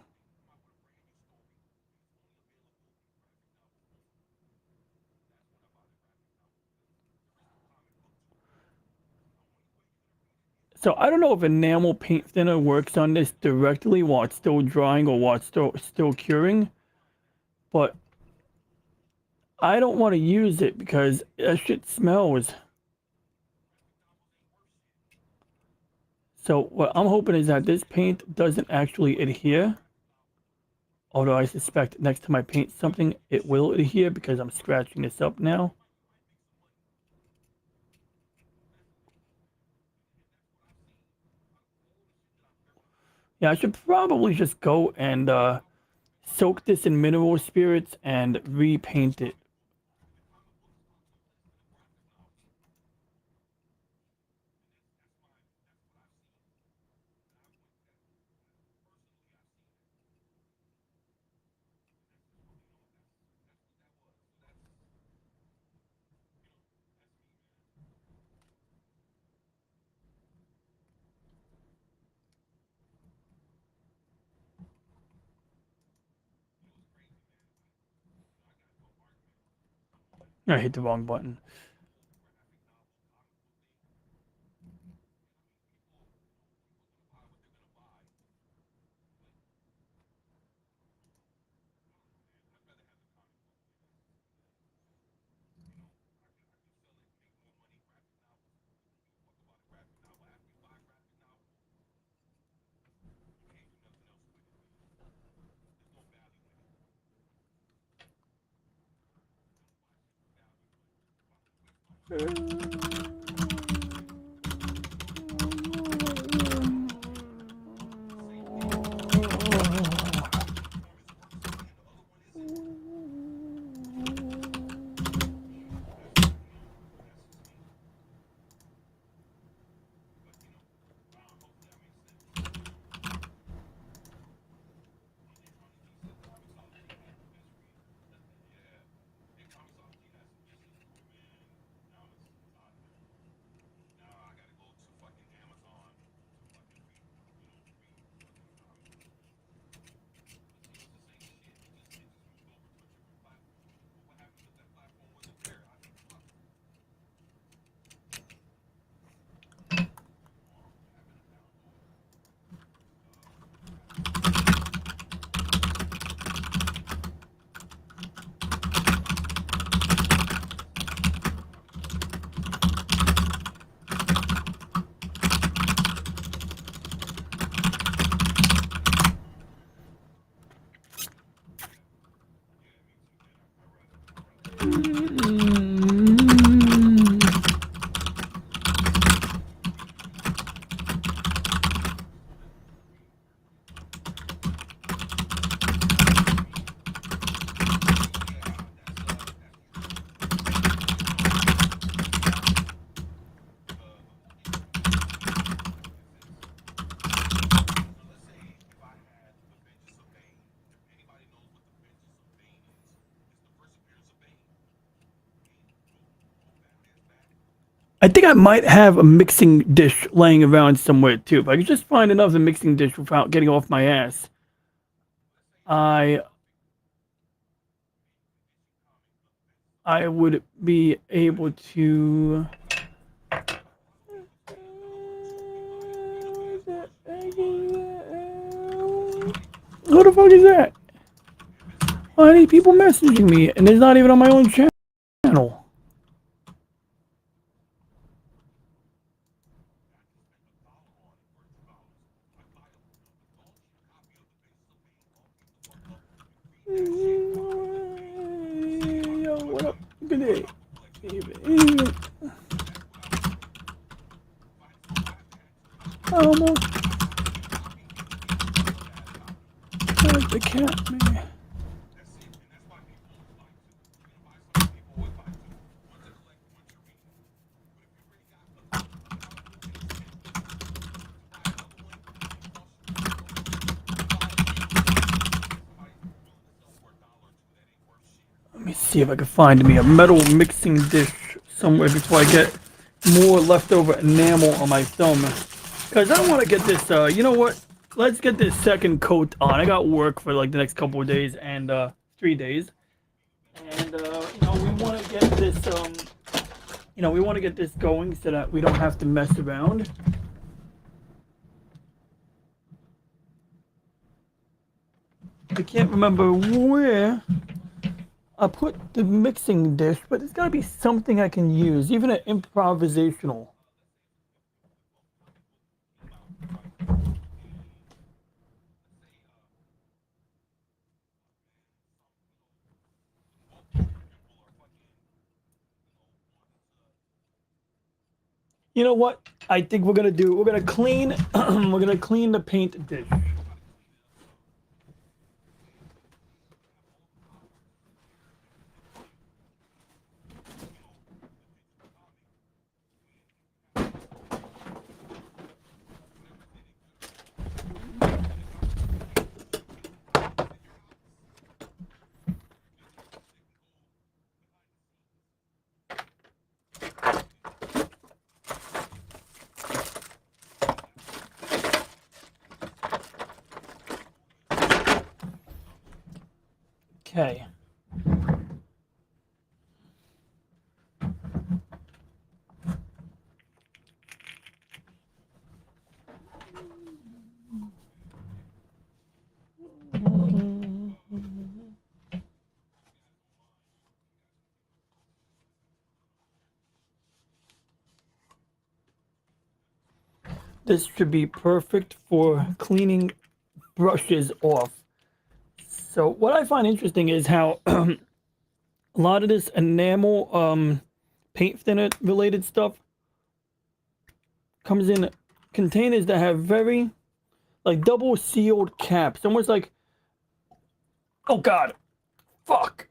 So I don't know if enamel paint thinner works on this directly while it's still drying or while it's still curing, but I don't want to use it because that shit smells. So what I'm hoping is that this paint doesn't actually adhere. Although I suspect next time I paint something, it will adhere because I'm scratching this up now. Yeah, I should probably just go and soak this in mineral spirits and repaint it. I hit the wrong button. I think I might have a mixing dish laying around somewhere too. If I could just find another mixing dish without getting off my ass, I I would be able to. What the fuck is that? Why are these people messaging me and it's not even on my own channel? Yo, what up? Good day. Almost like the cat, man. Let me see if I can find me a metal mixing dish somewhere before I get more leftover enamel on my thumb. Because I want to get this, you know what? Let's get this second coat on. I got work for like the next couple of days and 3 days. And, we want to get this, we want to get this going so that we don't have to mess around. I can't remember where I put the mixing dish, but there's gotta be something I can use, even an improvisational. You know what? I think we're gonna do. We're gonna clean. We're gonna clean the paint dish. Okay. This should be perfect for cleaning brushes off. So what I find interesting is how a lot of this enamel paint thinner related stuff comes in containers that have very like double sealed caps. Almost like, oh god, fuck,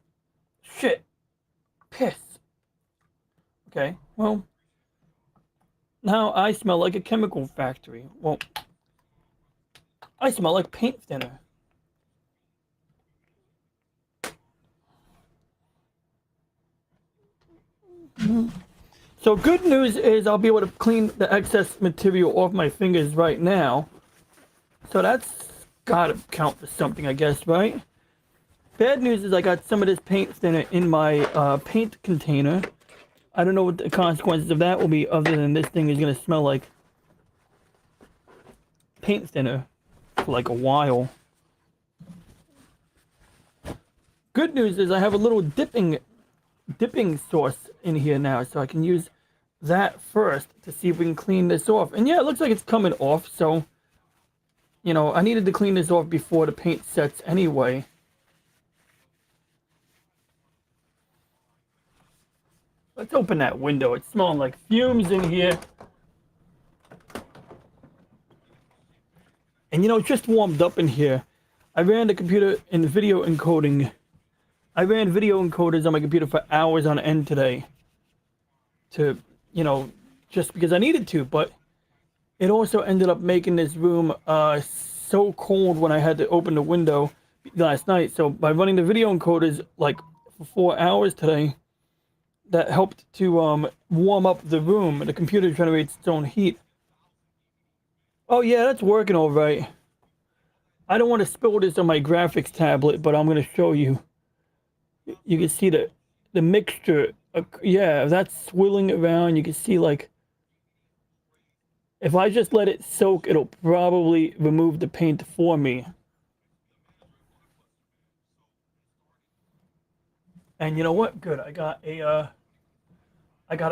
shit, piss. Okay, well, now I smell like a chemical factory. Well, I smell like paint thinner. So good news is I'll be able to clean the excess material off my fingers right now. So that's gotta count for something, I guess, right? Bad news is I got some of this paint thinner in my paint container. I don't know what the consequences of that will be other than this thing is gonna smell like paint thinner for like a while. Good news is I have a little dipping sauce in here now, so I can use that first to see if we can clean this off. And yeah, it looks like it's coming off, so I needed to clean this off before the paint sets anyway. Let's open that window. It's smelling like fumes in here. And you know, it just warmed up in here. I ran the computer in video encoding. I ran video encoders on my computer for hours on end today. To, you know, just because I needed to. But it also ended up making this room so cold when I had to open the window last night. So by running the video encoders like for 4 hours today, that helped to warm up the room. The computer generates its own heat. Oh yeah, that's working all right. I don't want to spill this on my graphics tablet, but I'm going to show you. You can see the mixture. Yeah, that's swirling around. You can see like if I just let it soak, it'll probably remove the paint for me. And you know what? Good. I got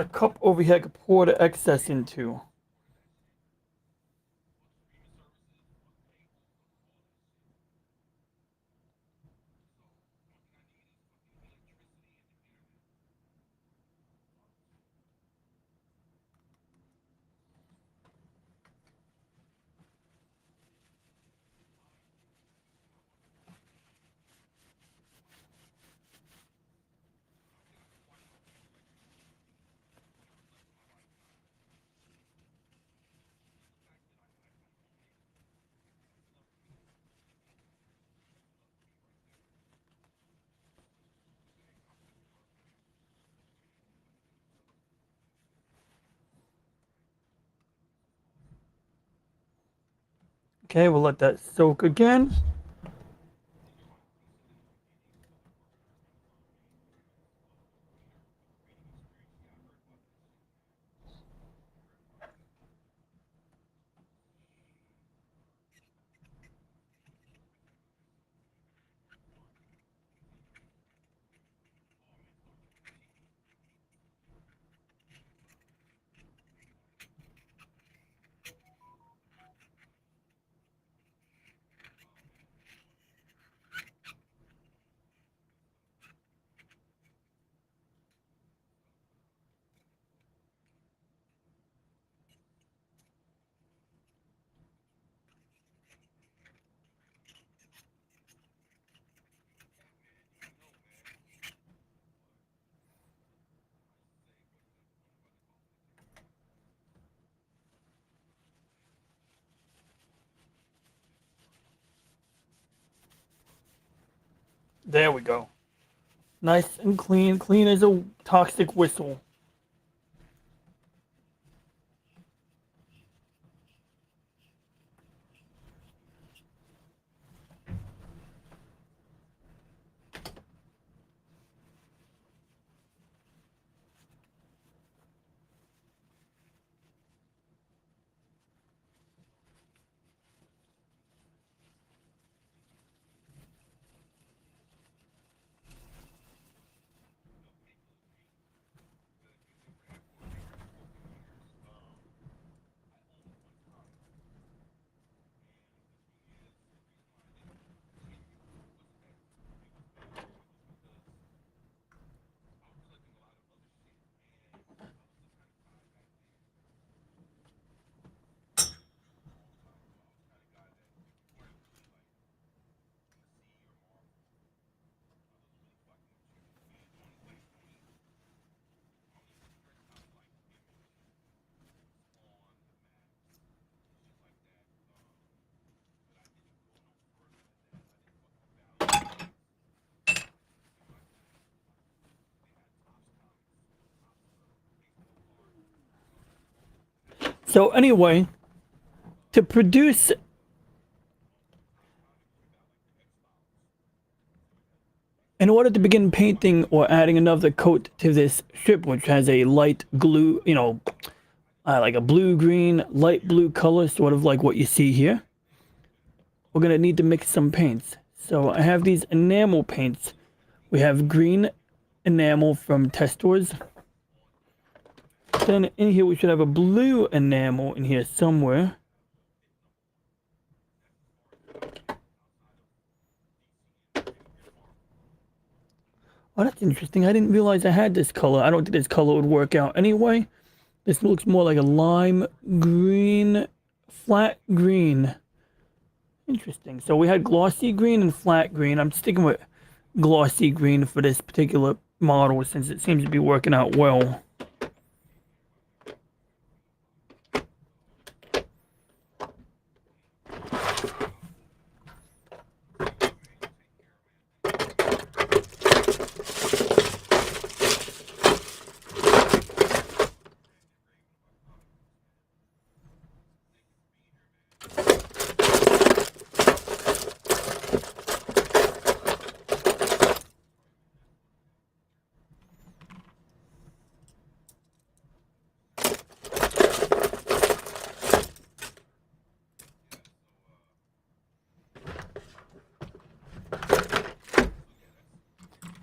a cup over here I could pour the excess into. Okay, we'll let that soak again. There we go. Nice and clean, clean as a toxic whistle. So anyway, to produce in order to begin painting or adding another coat to this strip, which has a light glue, you know, like a blue-green, light blue color, sort of like what you see here, we're going to need to mix some paints. So I have these enamel paints. We have green enamel from Testors. Then in here we should have a blue enamel in here somewhere. Oh, that's interesting. I didn't realize I had this color. I don't think this color would work out anyway. This looks more like a lime green, flat green. Interesting. So we had glossy green and flat green. I'm sticking with glossy green for this particular model since it seems to be working out well.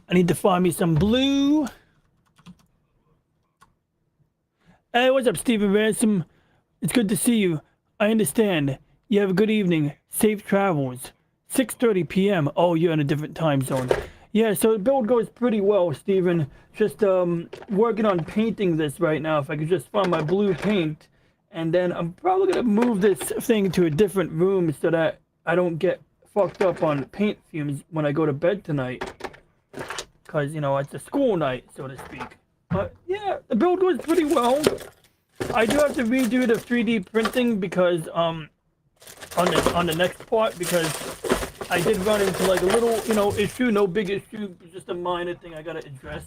I need to find me some blue. Hey, what's up, Stephen Ransom? It's good to see you. I understand. You have a good evening. Safe travels. 6:30 p.m. Oh, you're in a different time zone. Yeah, so the build goes pretty well, Stephen. Just working on painting this right now. If I could just find my blue paint, and then I'm probably gonna move this thing to a different room so that I don't get fucked up on paint fumes when I go to bed tonight. Cause you know it's a school night, so to speak. But yeah, the build goes pretty well. I do have to redo the 3D printing because on the next part because I did run into like a little issue, no big issue, just a minor thing I gotta address.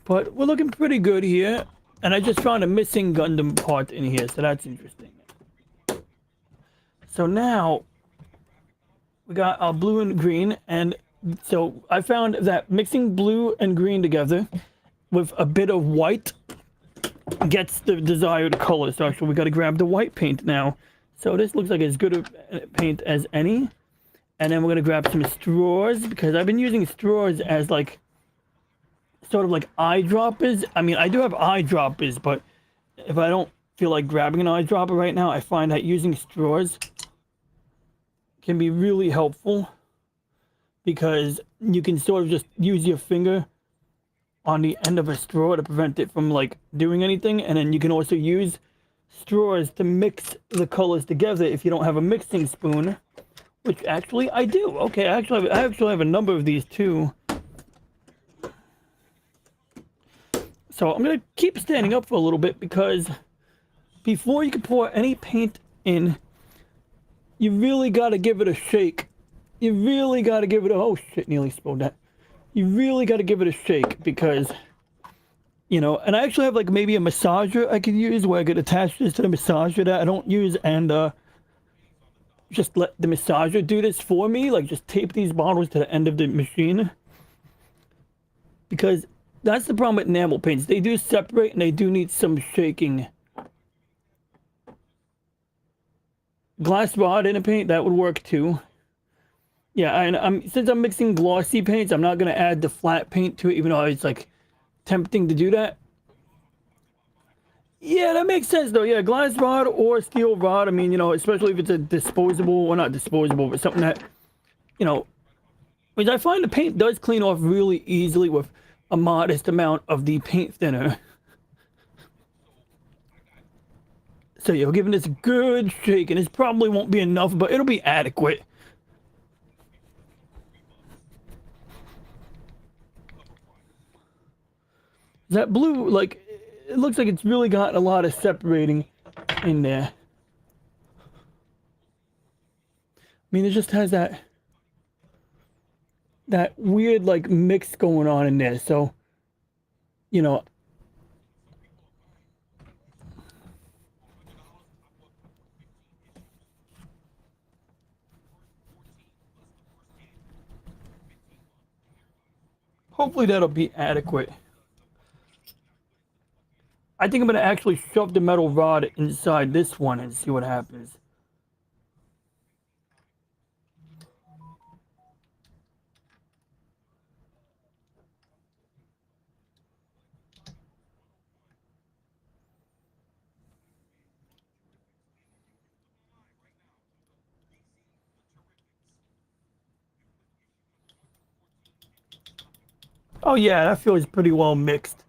But we're looking pretty good here, and I just found a missing Gundam part in here, so that's interesting. So now we got our blue and green, and so I found that mixing blue and green together with a bit of white gets the desired color. So actually we got to grab the white paint now. So this looks like as good a paint as any. And then we're going to grab some straws because I've been using straws as like sort of like eyedroppers. I mean, I do have eyedroppers, but if I don't feel like grabbing an eyedropper right now, I find that using straws can be really helpful because you can sort of just use your finger on the end of a straw to prevent it from like doing anything, and then you can also use straws to mix the colors together if you don't have a mixing spoon, which actually I do. Okay, I actually have a number of these too. So I'm gonna keep standing up for a little bit because before you can pour any paint in, you really got to give it a shake. You really got to give it a, oh shit, nearly spilled that. You really got to give it a shake because, you know, and I actually have like maybe a massager I could use where I could attach this to the massager that I don't use and just let the massager do this for me. Like just tape these bottles to the end of the machine. Because that's the problem with enamel paints. They do separate and they do need some shaking. Glass rod in a paint, that would work too. Yeah, and since I'm mixing glossy paints, I'm not gonna add the flat paint to it, even though it's like tempting to do that. Yeah, that makes sense though. Yeah, glass rod or steel rod. I mean, you know, especially if it's a disposable, well, not disposable, but something that, you know, because I find the paint does clean off really easily with a modest amount of the paint thinner. So yeah, we're giving this a good shake, and this probably won't be enough, but it'll be adequate. That blue, like, it looks like it's really got a lot of separating in there. I mean, it just has that weird, like, mix going on in there. So, you know, hopefully that'll be adequate. I think I'm going to actually shove the metal rod inside this one and see what happens. Oh yeah, that feels pretty well mixed.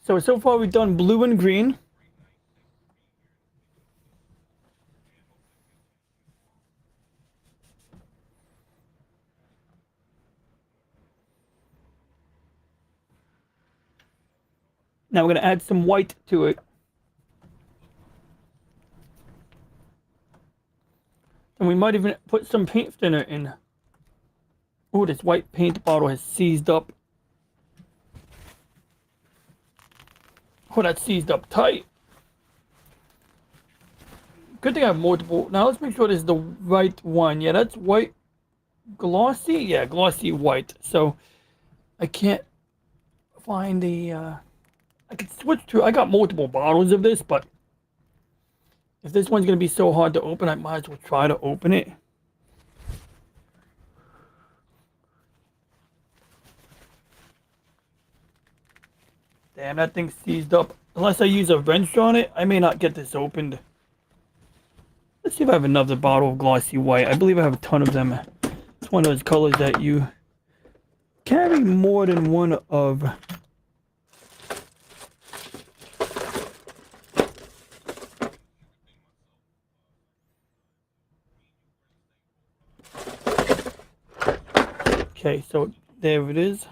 So far we've done blue and green. Now we're gonna add some white to it. And we might even put some paint thinner in. Oh, this white paint bottle has seized up. Oh, that's seized up tight. Good thing I have multiple. Now let's make sure this is the right one. Yeah, that's white glossy. Yeah, glossy white. So I can't find the. I could switch to. I got multiple bottles of this, but if this one's gonna be so hard to open, I might as well try to open it. Damn, that thing's seized up. Unless I use a wrench on it, I may not get this opened. Let's see if I have another bottle of glossy white. I believe I have a ton of them. It's one of those colors that you carry more than one of. Okay, so there it is.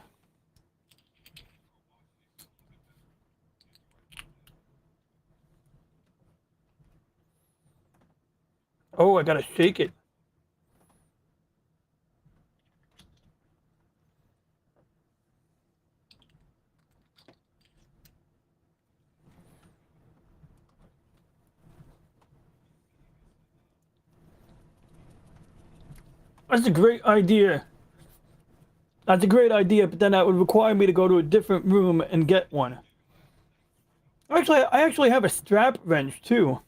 Oh, I gotta shake it. That's a great idea. That's a great idea, but then that would require me to go to a different room and get one. Actually, I actually have a strap wrench too.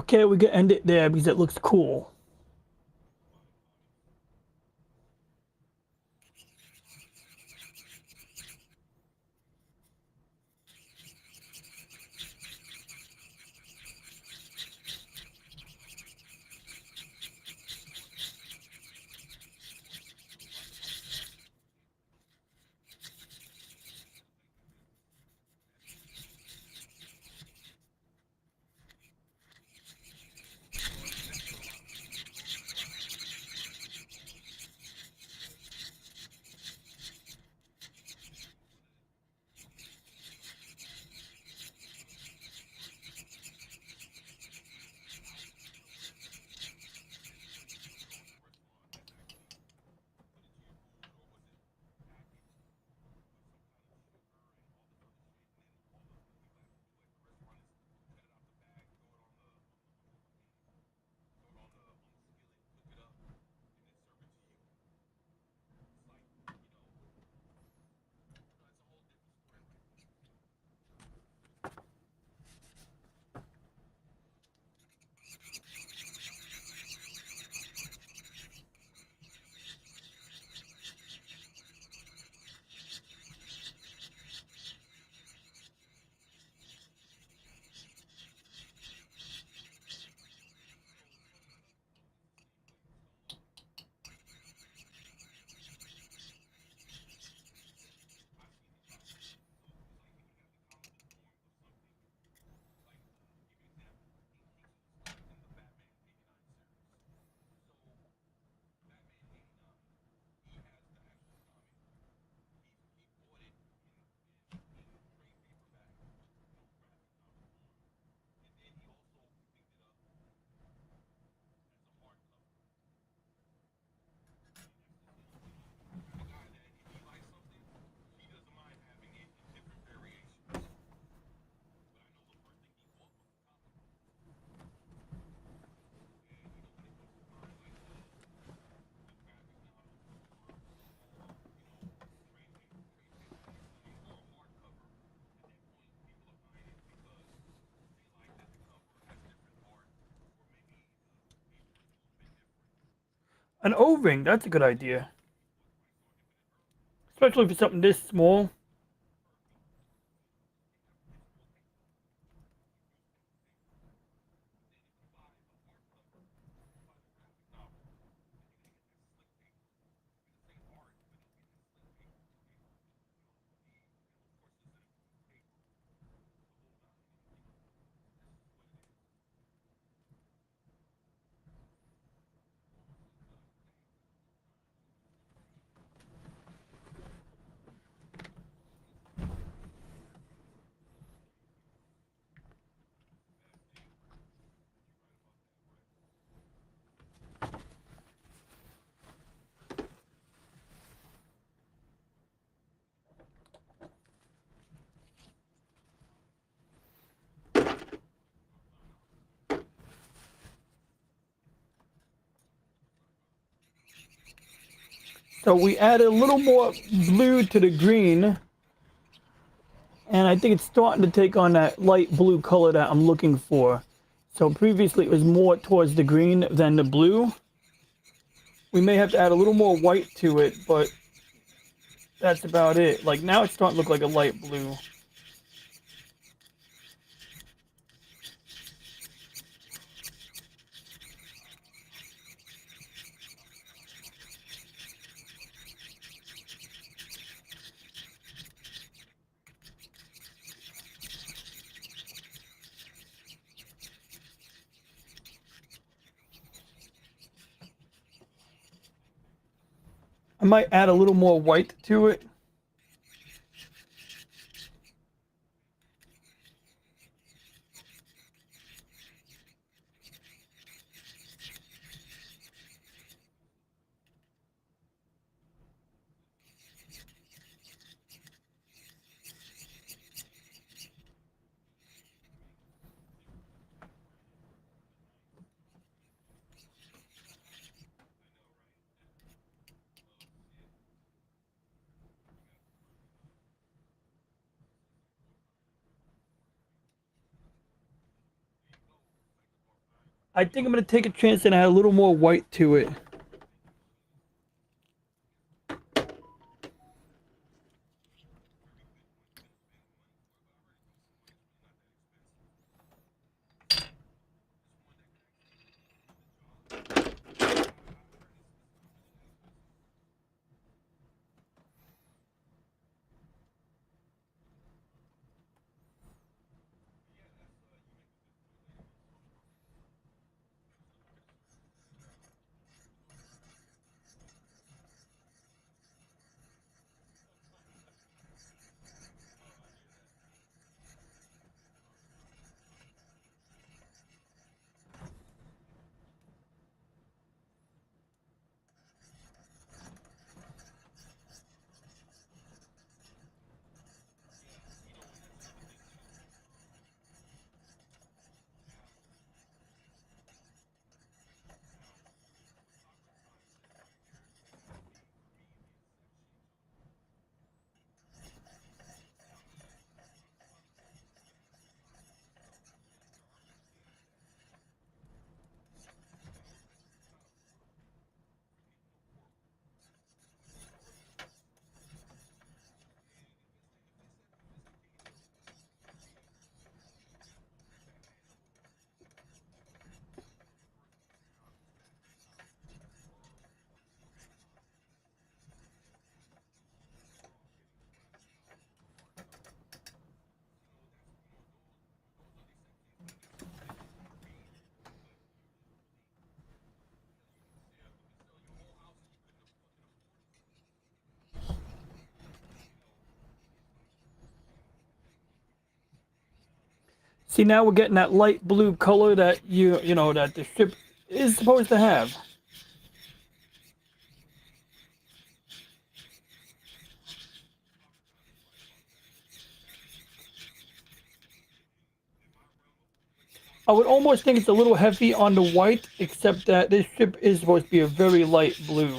Okay, we can end it there because it looks cool. An O-ring, that's a good idea. Especially for something this small. So we added a little more blue to the green. And I think it's starting to take on that light blue color that I'm looking for. So previously it was more towards the green than the blue. We may have to add a little more white to it, but that's about it. Like now it's starting to look like a light blue. I might add a little more white to it. I think I'm gonna take a chance and add a little more white to it. See, now we're getting that light blue color that you know that the strip is supposed to have. I would almost think it's a little heavy on the white, except that this strip is supposed to be a very light blue.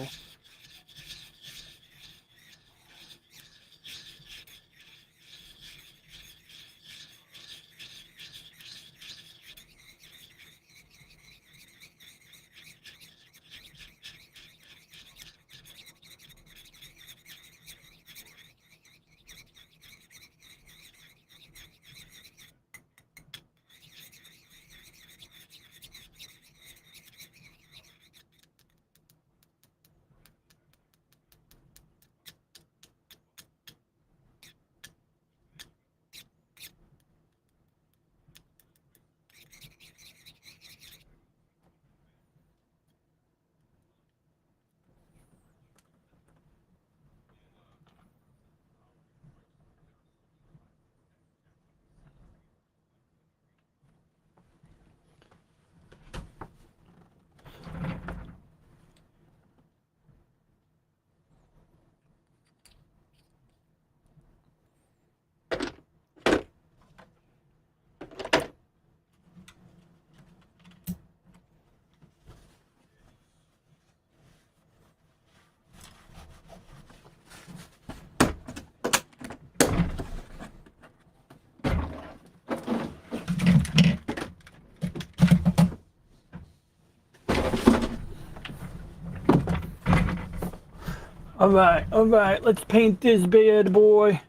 All right, let's paint this bad boy.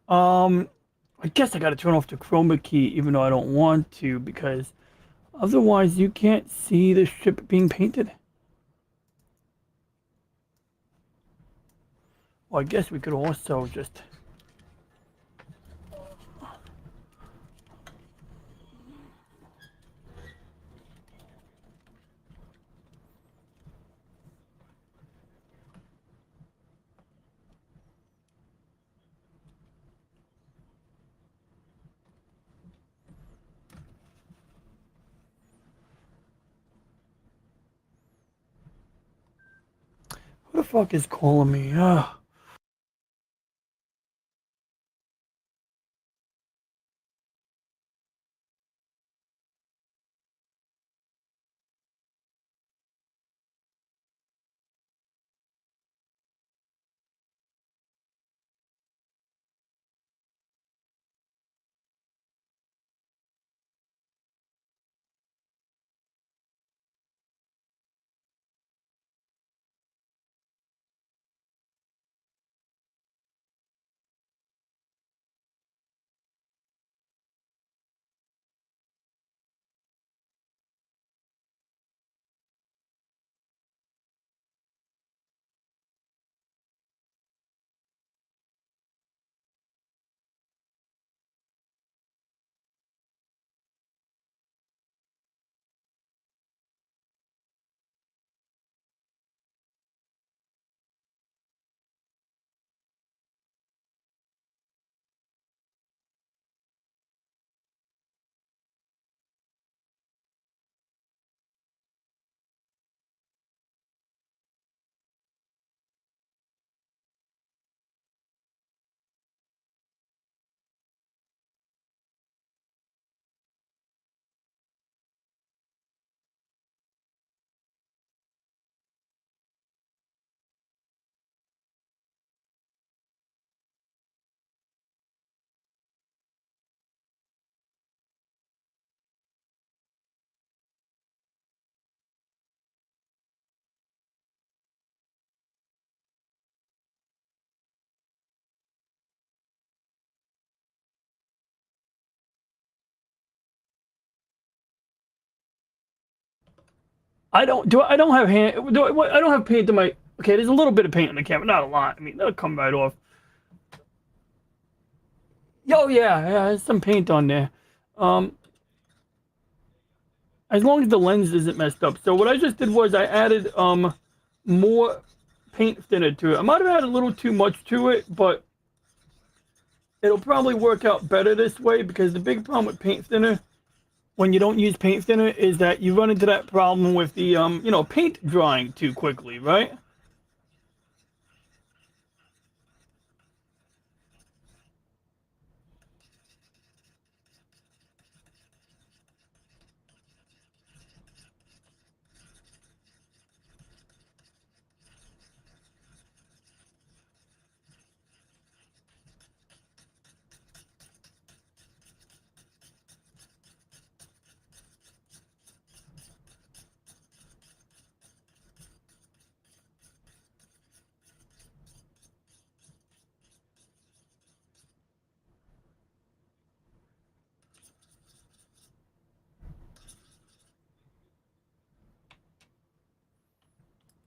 I guess I gotta turn off the chroma key, even though I don't want to, because otherwise you can't see the strip being painted. Well, I guess we could also just. Who the fuck is calling me? I don't have I don't have paint in my. Okay, there's a little bit of paint on the camera, not a lot. I mean, that'll come right off. Oh yeah, there's some paint on there. Um, as long as the lens isn't messed up. So what I just did was I added more paint thinner to it. I might have added a little too much to it, but it'll probably work out better this way because the big problem with paint thinner when you don't use paint thinner is that you run into that problem with the paint drying too quickly, right?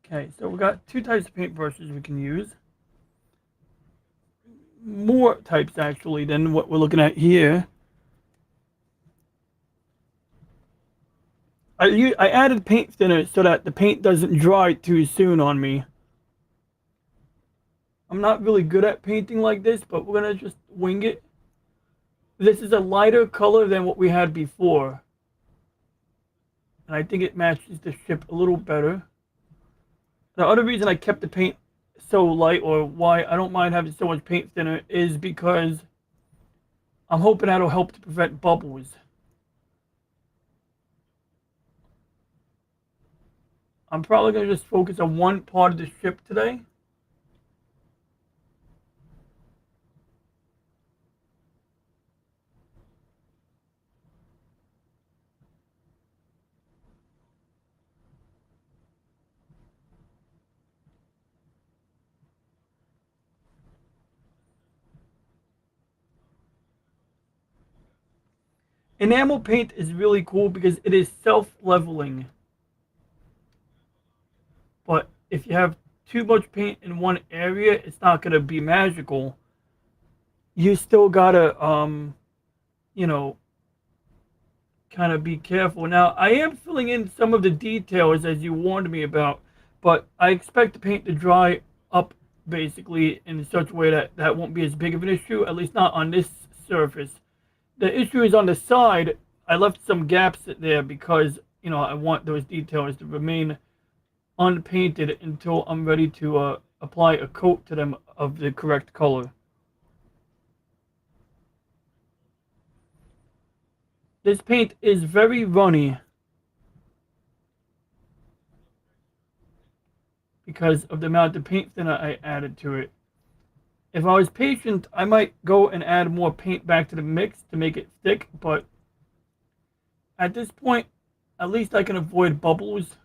Okay, so we got two types of paint brushes we can use. More types actually than what we're looking at here. I added paint thinner so that the paint doesn't dry too soon on me. I'm not really good at painting like this, but we're gonna just wing it. This is a lighter color than what we had before. And I think it matches the ship a little better. The other reason I kept the paint so light, or why I don't mind having so much paint thinner, is because I'm hoping that'll help to prevent bubbles. I'm probably going to just focus on one part of the ship today. Enamel paint is really cool because it is self-leveling. But if you have too much paint in one area, it's not going to be magical. You still gotta, you know, kind of be careful. Now, I am filling in some of the details as you warned me about, but I expect the paint to dry up basically in such a way that that won't be as big of an issue, at least not on this surface. The issue is on the side. I left some gaps there because, I want those details to remain unpainted until I'm ready to apply a coat to them of the correct color. This paint is very runny because of the amount of paint thinner I added to it. If I was patient, I might go and add more paint back to the mix to make it thick, but at this point, at least I can avoid bubbles.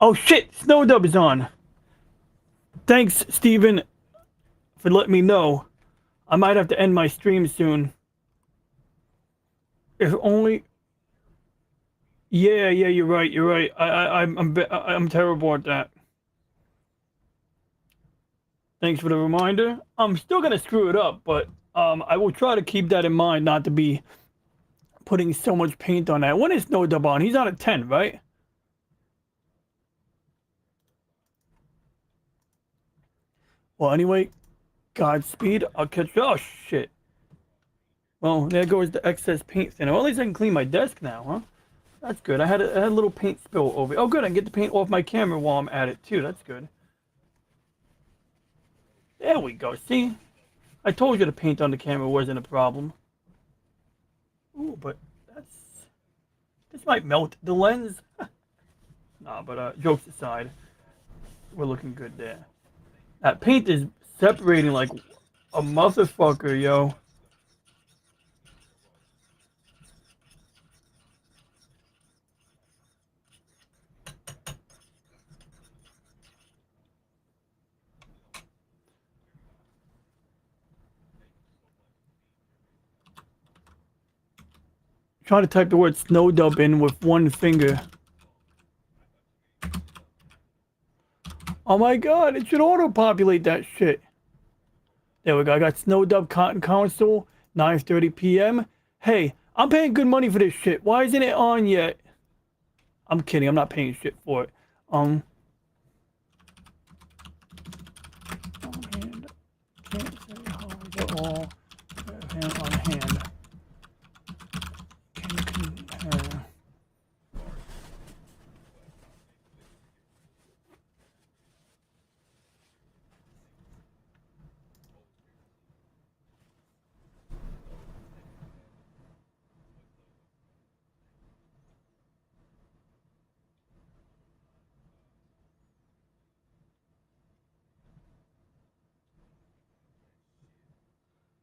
Oh shit, Snow Dub is on. Thanks, Steven, for letting me know. I might have to end my stream soon. If only. Yeah, you're right. You're right. I'm terrible at that. Thanks for the reminder. I'm still gonna screw it up, but I will try to keep that in mind, not to be putting so much paint on that. When is Snow Dub on? He's on a 10, right? Well, anyway, Godspeed. I'll catch you. Oh shit. Well, there goes the excess paint thinner. Well, at least I can clean my desk now, huh? That's good. I had a little paint spill over. Oh, good. I can get the paint off my camera while I'm at it too. That's good. There we go. See, I told you the paint on the camera wasn't a problem. Ooh, but that's this might melt the lens. Nah, but jokes aside, we're looking good there. That paint is separating like a motherfucker, yo. Trying to type the word snow dub in with one finger. Oh my god, it should auto-populate that shit. There we go. I got Snow Dub Cotton Council, 9:30 p.m. Hey, I'm paying good money for this shit. Why isn't it on yet? I'm kidding. I'm not paying shit for it. On hand. Can't say hard at all. Hand on hand. Can compare.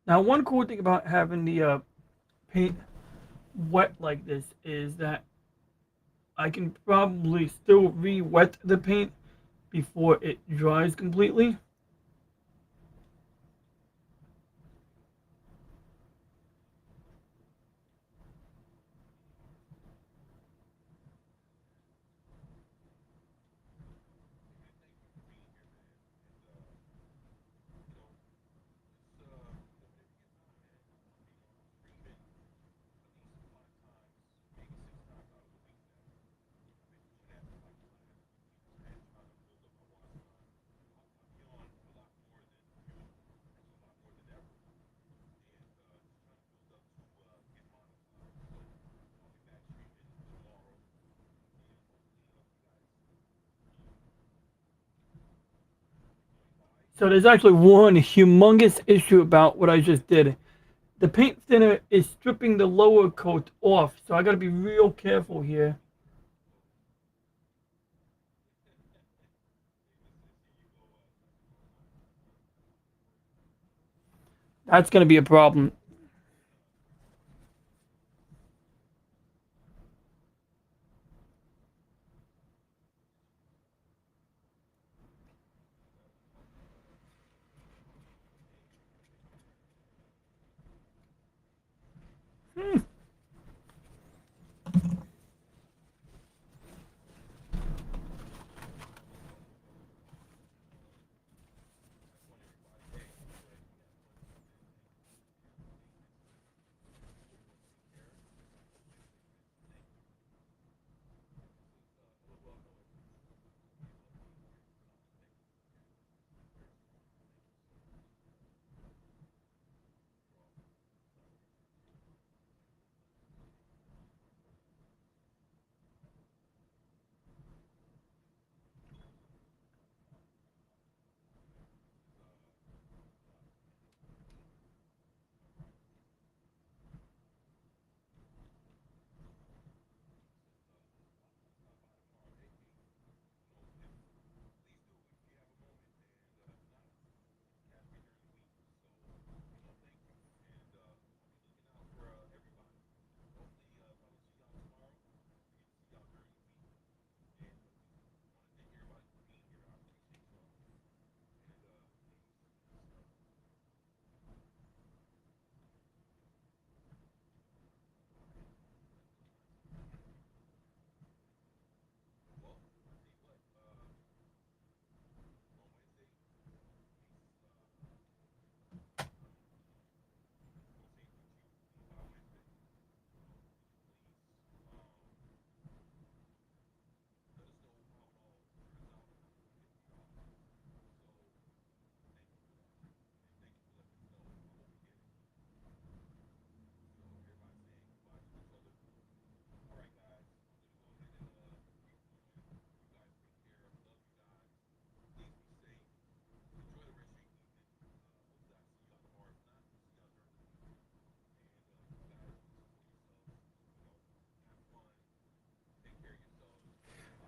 Now, one cool thing about having the paint wet like this is that I can probably still re-wet the paint before it dries completely. So there's actually one humongous issue about what I just did. The paint thinner is stripping the lower coat off, so I gotta be real careful here. That's gonna be a problem. Hmm.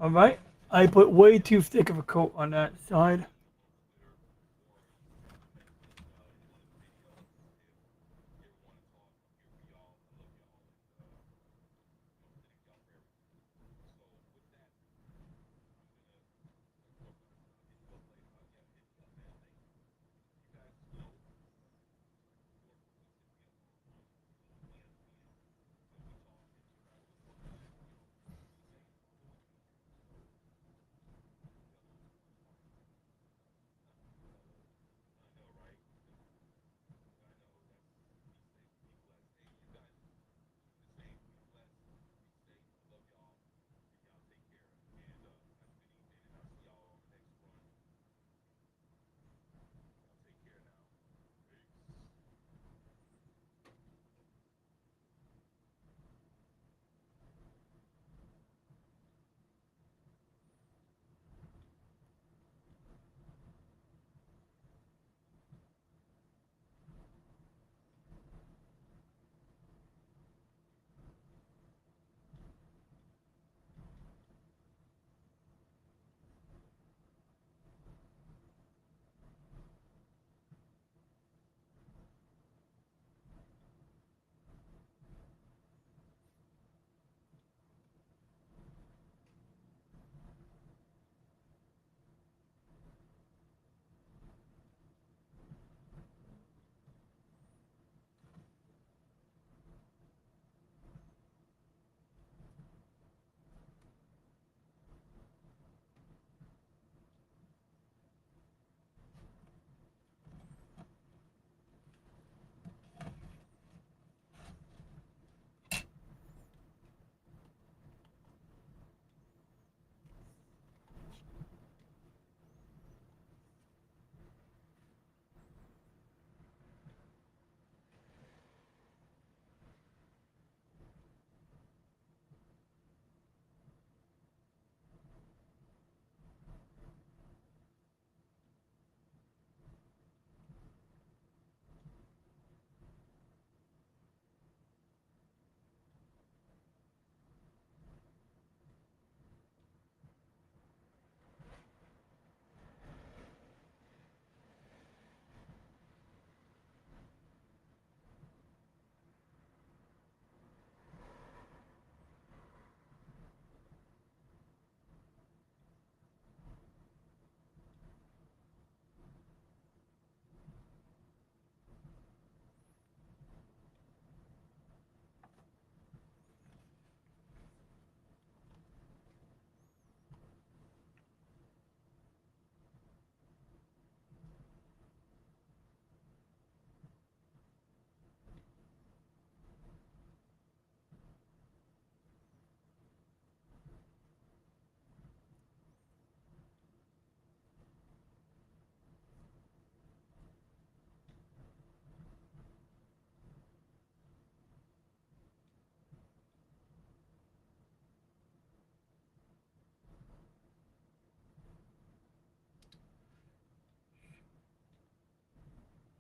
All right. I put way too thick of a coat on that side.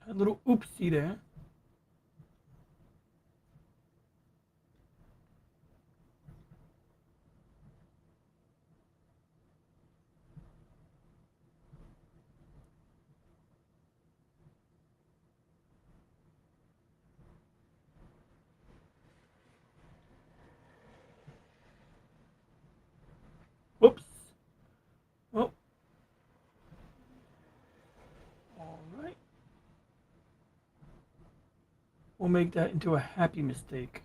A little oopsie there. Whoops. Oh, all right. We'll make that into a happy mistake.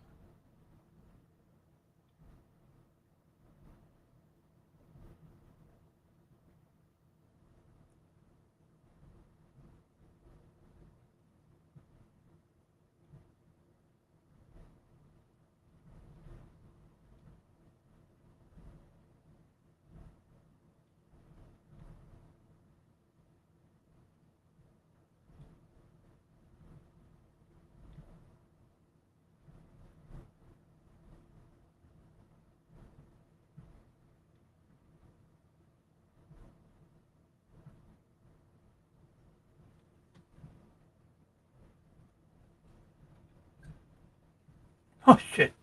Oh shit.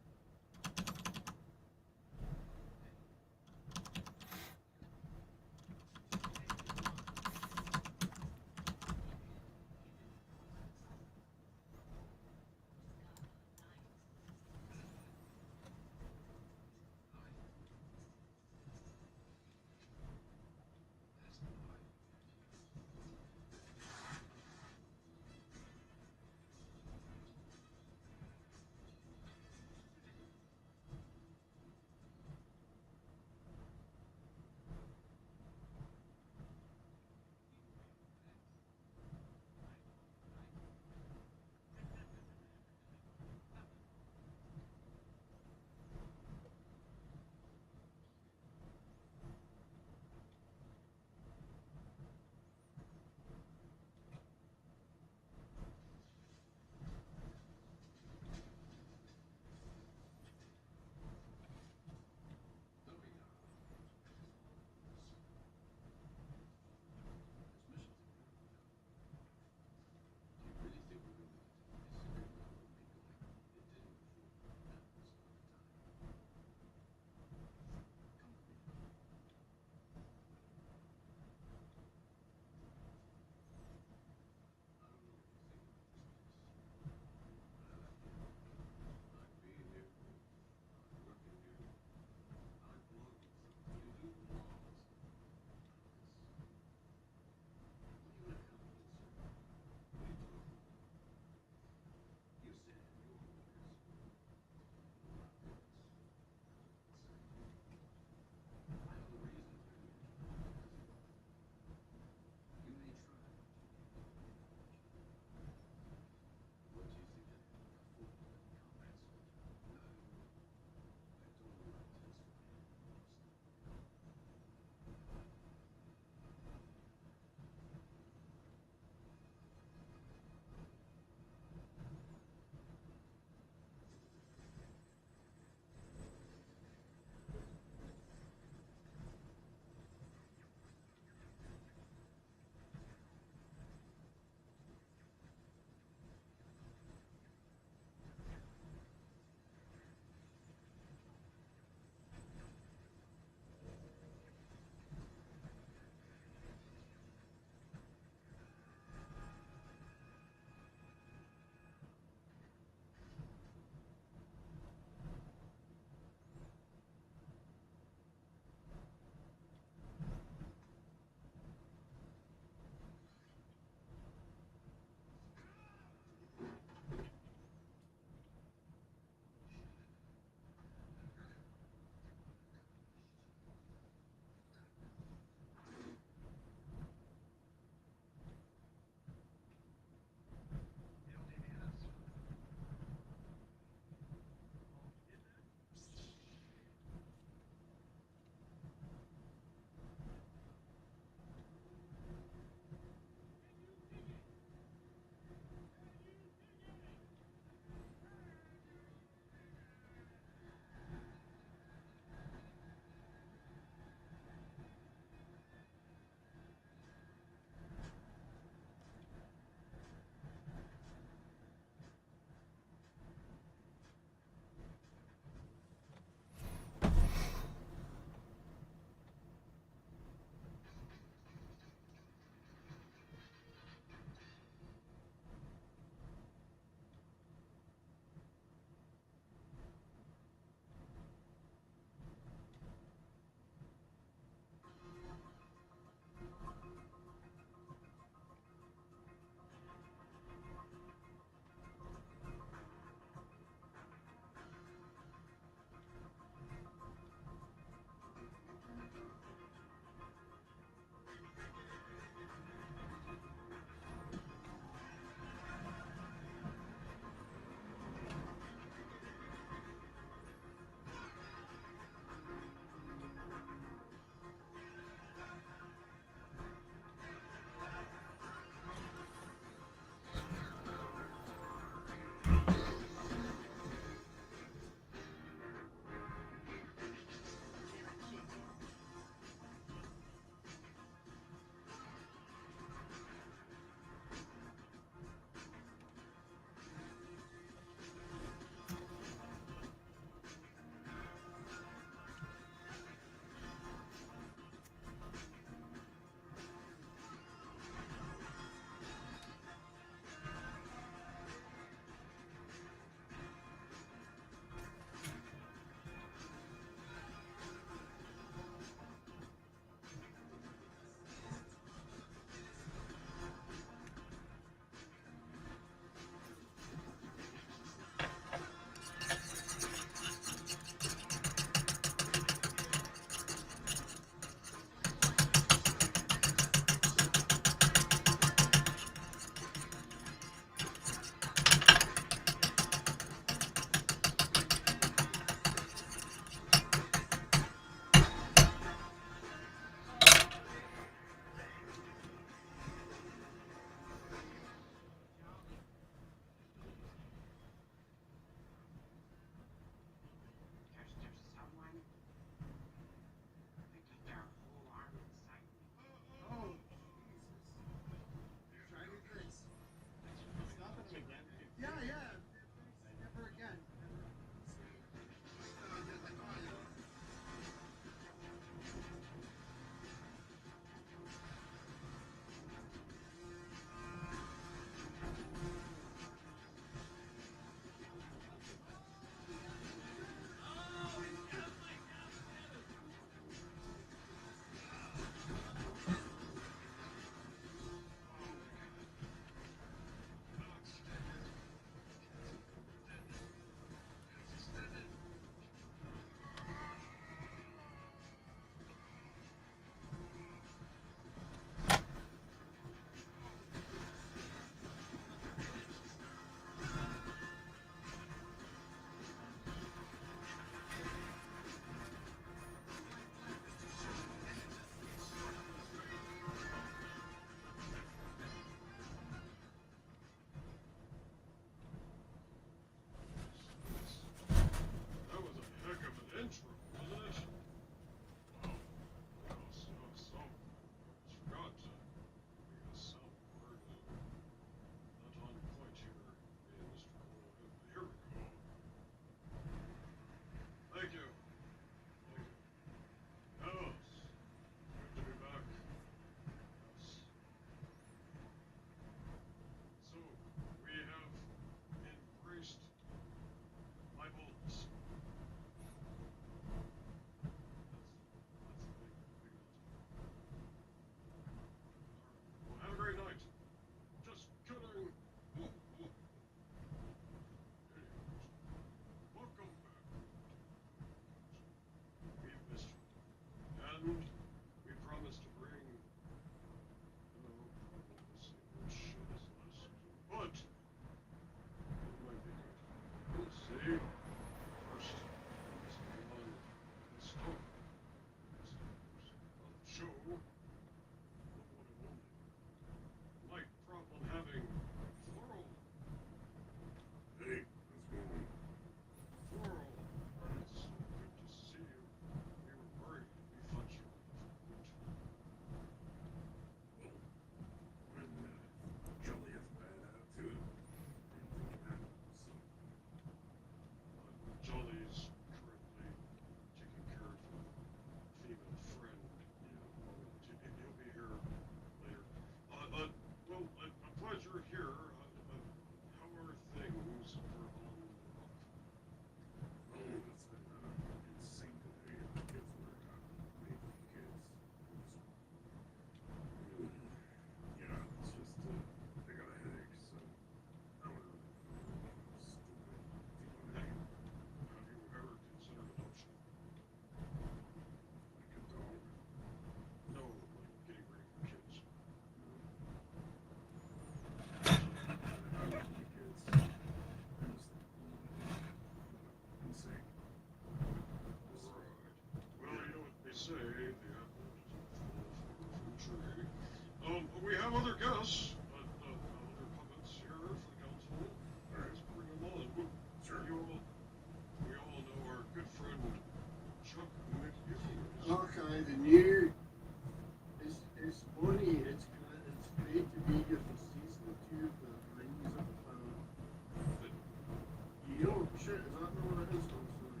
shit, is that not what it is? I'm sorry.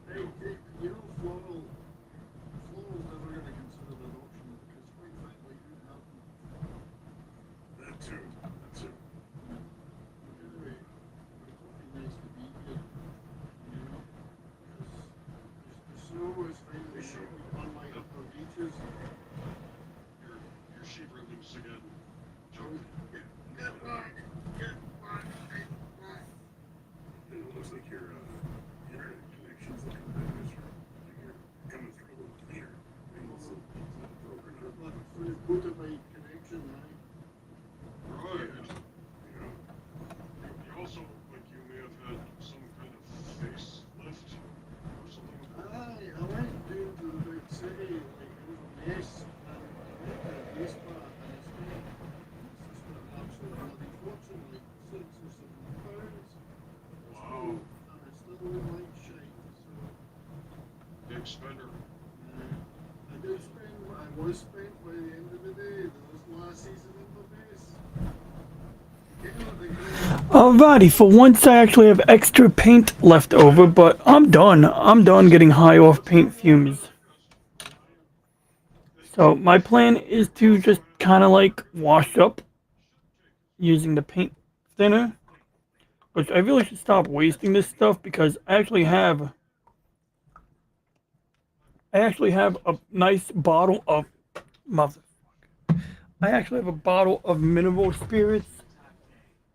Hey, you know, Floral's never going to consider an option because, quite frankly, you have them. That too. That too. But anyway, it's nice to be here, you know, because the snow is finally on my upper beaches. Your sheep are loose again. Joe, Get back! Get back! Get back! it looks like your internet connection's looking better. Like you're coming through a little cleaner. I mean, it's not broken up. Look, through both of my connection, right? Right. You know, you also look like you may have had some kind of facelift or something. Aye, I went down to the big city, like, it was a mess, and I went to a day spa, and I spent, it's just an absolute bloody fortune, like £6 or £7. Wow. And I still look like shite, so, Big spender. I did spend what I was spent by the end of the day, those last season in the base. You know, Alrighty, for once I actually have extra paint left over, but I'm done. I'm done getting high off paint fumes. So my plan is to just kind of like wash up using the paint thinner, which I really should stop wasting this stuff because I actually have a nice bottle of I actually have a bottle of mineral spirits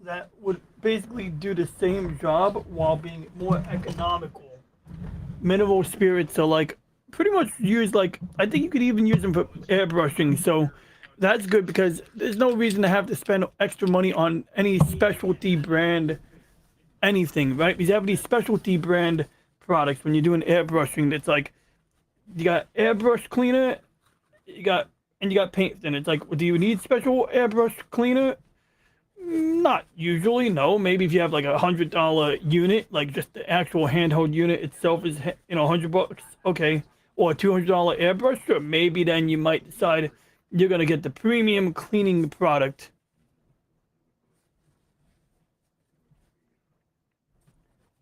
that would basically do the same job while being more economical. Mineral spirits are like pretty much used like I think you could even use them for airbrushing, so that's good because there's no reason to have to spend extra money on any specialty brand anything, right? Because you have these specialty brand products when you're doing airbrushing, it's like you got airbrush cleaner, you got paint thinner. It's like, do you need special airbrush cleaner? Not usually, no. Maybe if you have like $100 unit, like just the actual handheld unit itself is $100, okay, or a $200 airbrush, sure. Maybe then you might decide you're gonna get the premium cleaning product.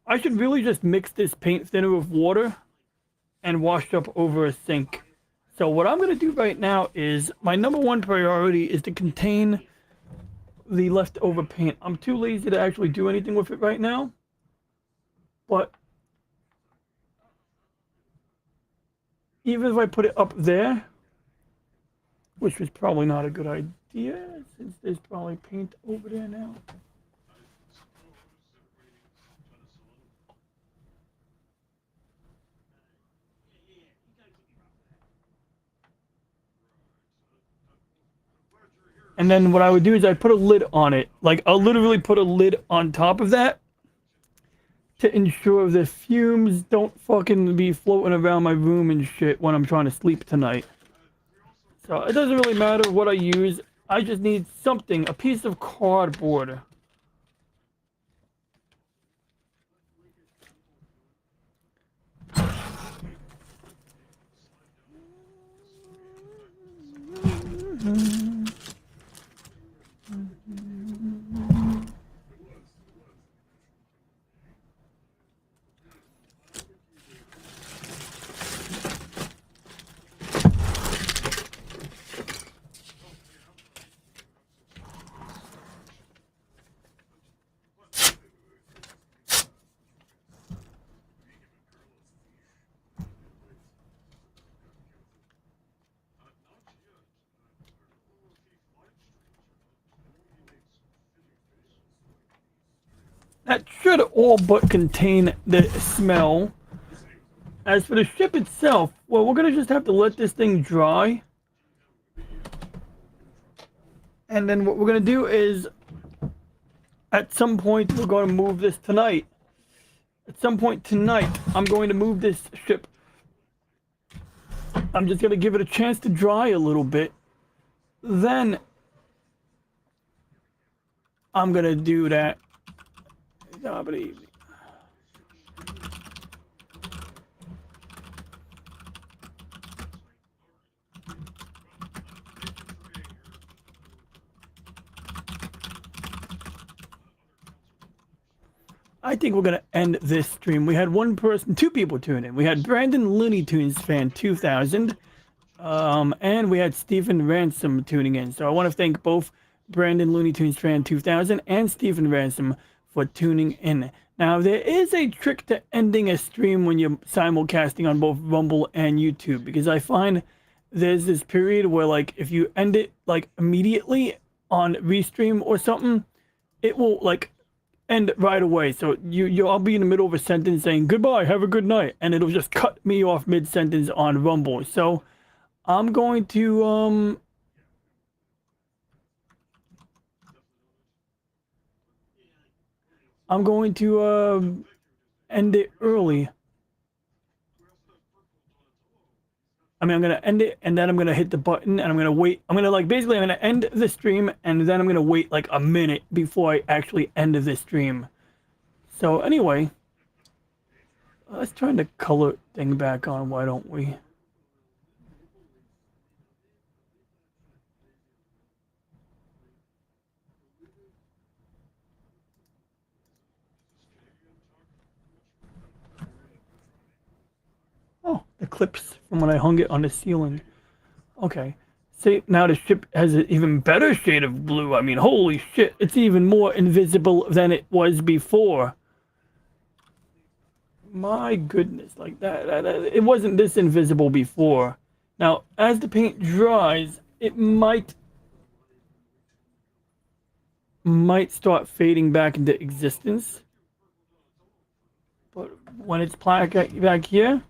I should really just mix this paint thinner with water and wash up over a sink. So what I'm gonna do right now is my number one priority is to contain the leftover paint. I'm too lazy to actually do anything with it right now. But even if I put it up there, which was probably not a good idea since there's probably paint over there now. And then what I would do is I'd put a lid on it. Like, I'll literally put a lid on top of that to ensure the fumes don't fucking be floating around my room and shit when I'm trying to sleep tonight. So it doesn't really matter what I use. I just need something, a piece of cardboard. That should all but contain the smell. As for the ship itself, well, we're gonna just have to let this thing dry. And then what we're gonna do is, at some point, we're gonna move this tonight. At some point tonight, I'm going to move this ship. I'm just gonna give it a chance to dry a little bit. Then, I'm gonna do that. I think we're gonna end this stream. We had two people tune in. We had Brandon Looney Tunes fan 2000, and we had Stephen Ransom tuning in. So I want to thank both Brandon Looney Tunes fan 2000 and Stephen Ransom for tuning in. Now there is a trick to ending a stream when you're simulcasting on both Rumble and YouTube, because I find there's this period where, like, if you end it like immediately on Restream or something, it will like end right away. So I'll be in the middle of a sentence saying goodbye, have a good night, and it'll just cut me off mid sentence on Rumble. So I'm going to end it early. I mean, I'm gonna end it, and then I'm gonna hit the button, and I'm gonna wait. I'm gonna end the stream, and then I'm gonna wait like a minute before I actually end the stream. So anyway, let's turn the color thing back on. Why don't we? Oh, the clips from when I hung it on the ceiling. Okay. See, now the ship has an even better shade of blue. I mean, holy shit, it's even more invisible than it was before. My goodness, like that it wasn't this invisible before. Now, as the paint dries, it might start fading back into existence. But when it's back here,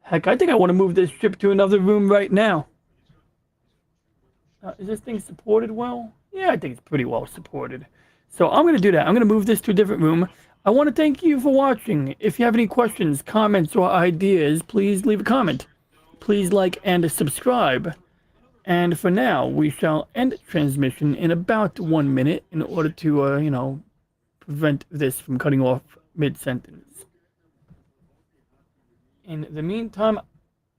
heck, I think I want to move this ship to another room right now. Is this thing supported well? Yeah, I think it's pretty well supported. So I'm going to do that. I'm going to move this to a different room. I want to thank you for watching. If you have any questions, comments, or ideas, please leave a comment. Please like and subscribe. And for now, we shall end transmission in about 1 minute in order to, prevent this from cutting off mid-sentence. In the meantime,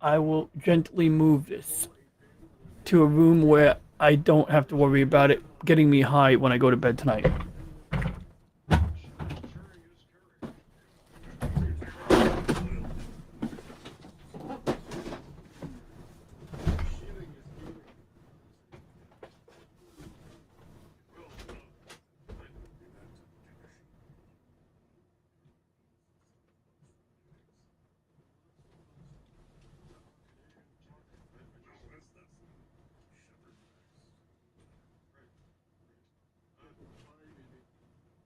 I will gently move this to a room where I don't have to worry about it getting me high when I go to bed tonight.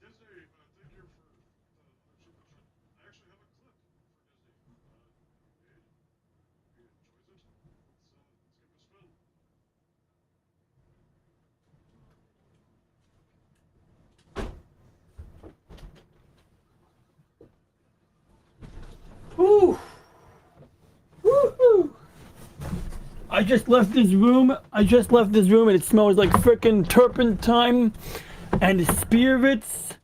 Disney, thank you for the super chat. I actually have a clip for Disney. He enjoys it. Let's give it a spin. Woo! Woohoo! I just left this room. And it smells like frickin' turpentine and spirits.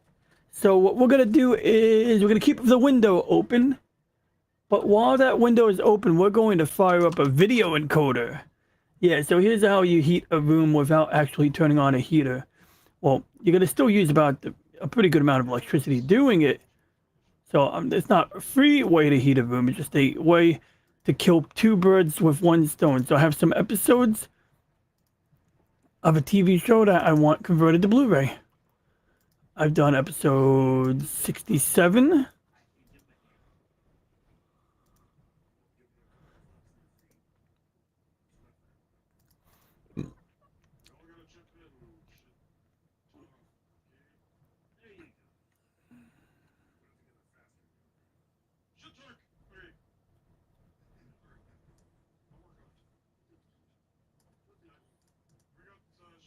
So what we're gonna do is we're gonna keep the window open. But while that window is open, we're going to fire up a video encoder. Yeah, so here's how you heat a room without actually turning on a heater. Well, you're gonna still use about a pretty good amount of electricity doing it. So it's not a free way to heat a room. It's just a way to kill two birds with one stone. So I have some episodes of a TV show that I want converted to Blu-ray. I've done episode 67.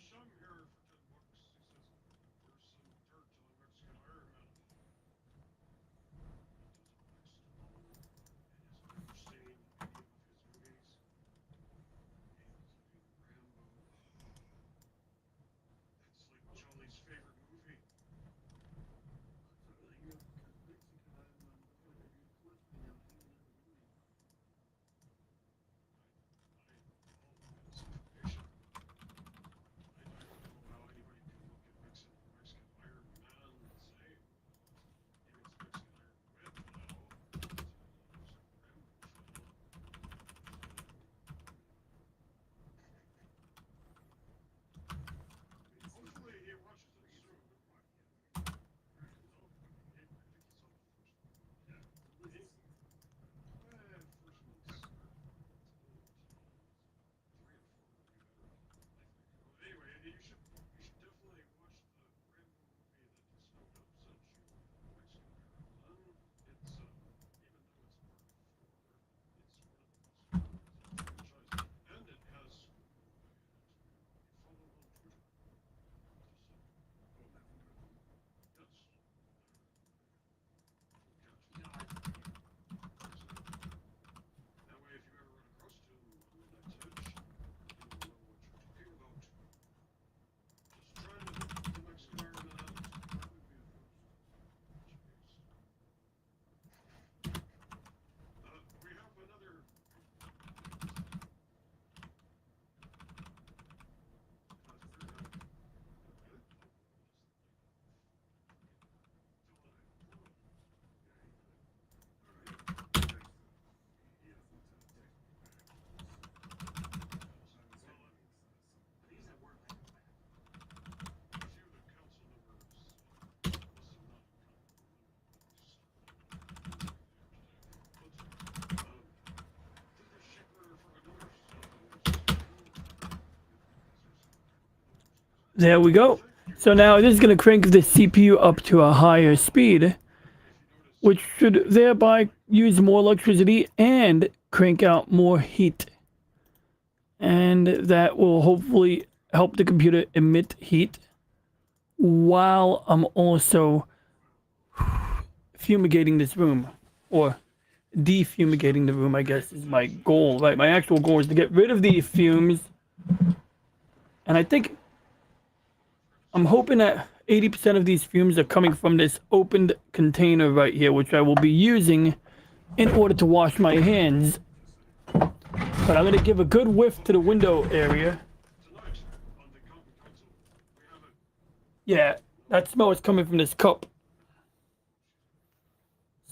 Shum here for $10. He says, "Where's some dirt to the Mexican Iron Man?" He doesn't seen any of his movies. Rambo. That's like Jolly's favorite movie. There we go. So now this is going to crank the CPU up to a higher speed, which should thereby use more electricity and crank out more heat. And that will hopefully help the computer emit heat while I'm also fumigating this room, or defumigating the room, I guess is my goal, right? My actual goal is to get rid of the fumes. And I think I'm hoping that 80% of these fumes are coming from this opened container right here, which I will be using in order to wash my hands. But I'm going to give a good whiff to the window area. Tonight, on the Common Council, we have a Yeah, that smell is coming from this cup.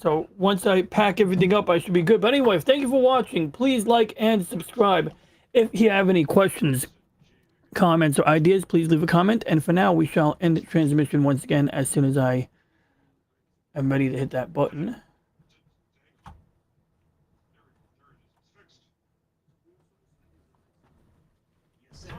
So once I pack everything up, I should be good. But anyway, thank you for watching. Please like and subscribe. If you have any questions, comments, or ideas, please leave a comment. And for now, we shall end the transmission once again as soon as I am ready to hit that button. Sorry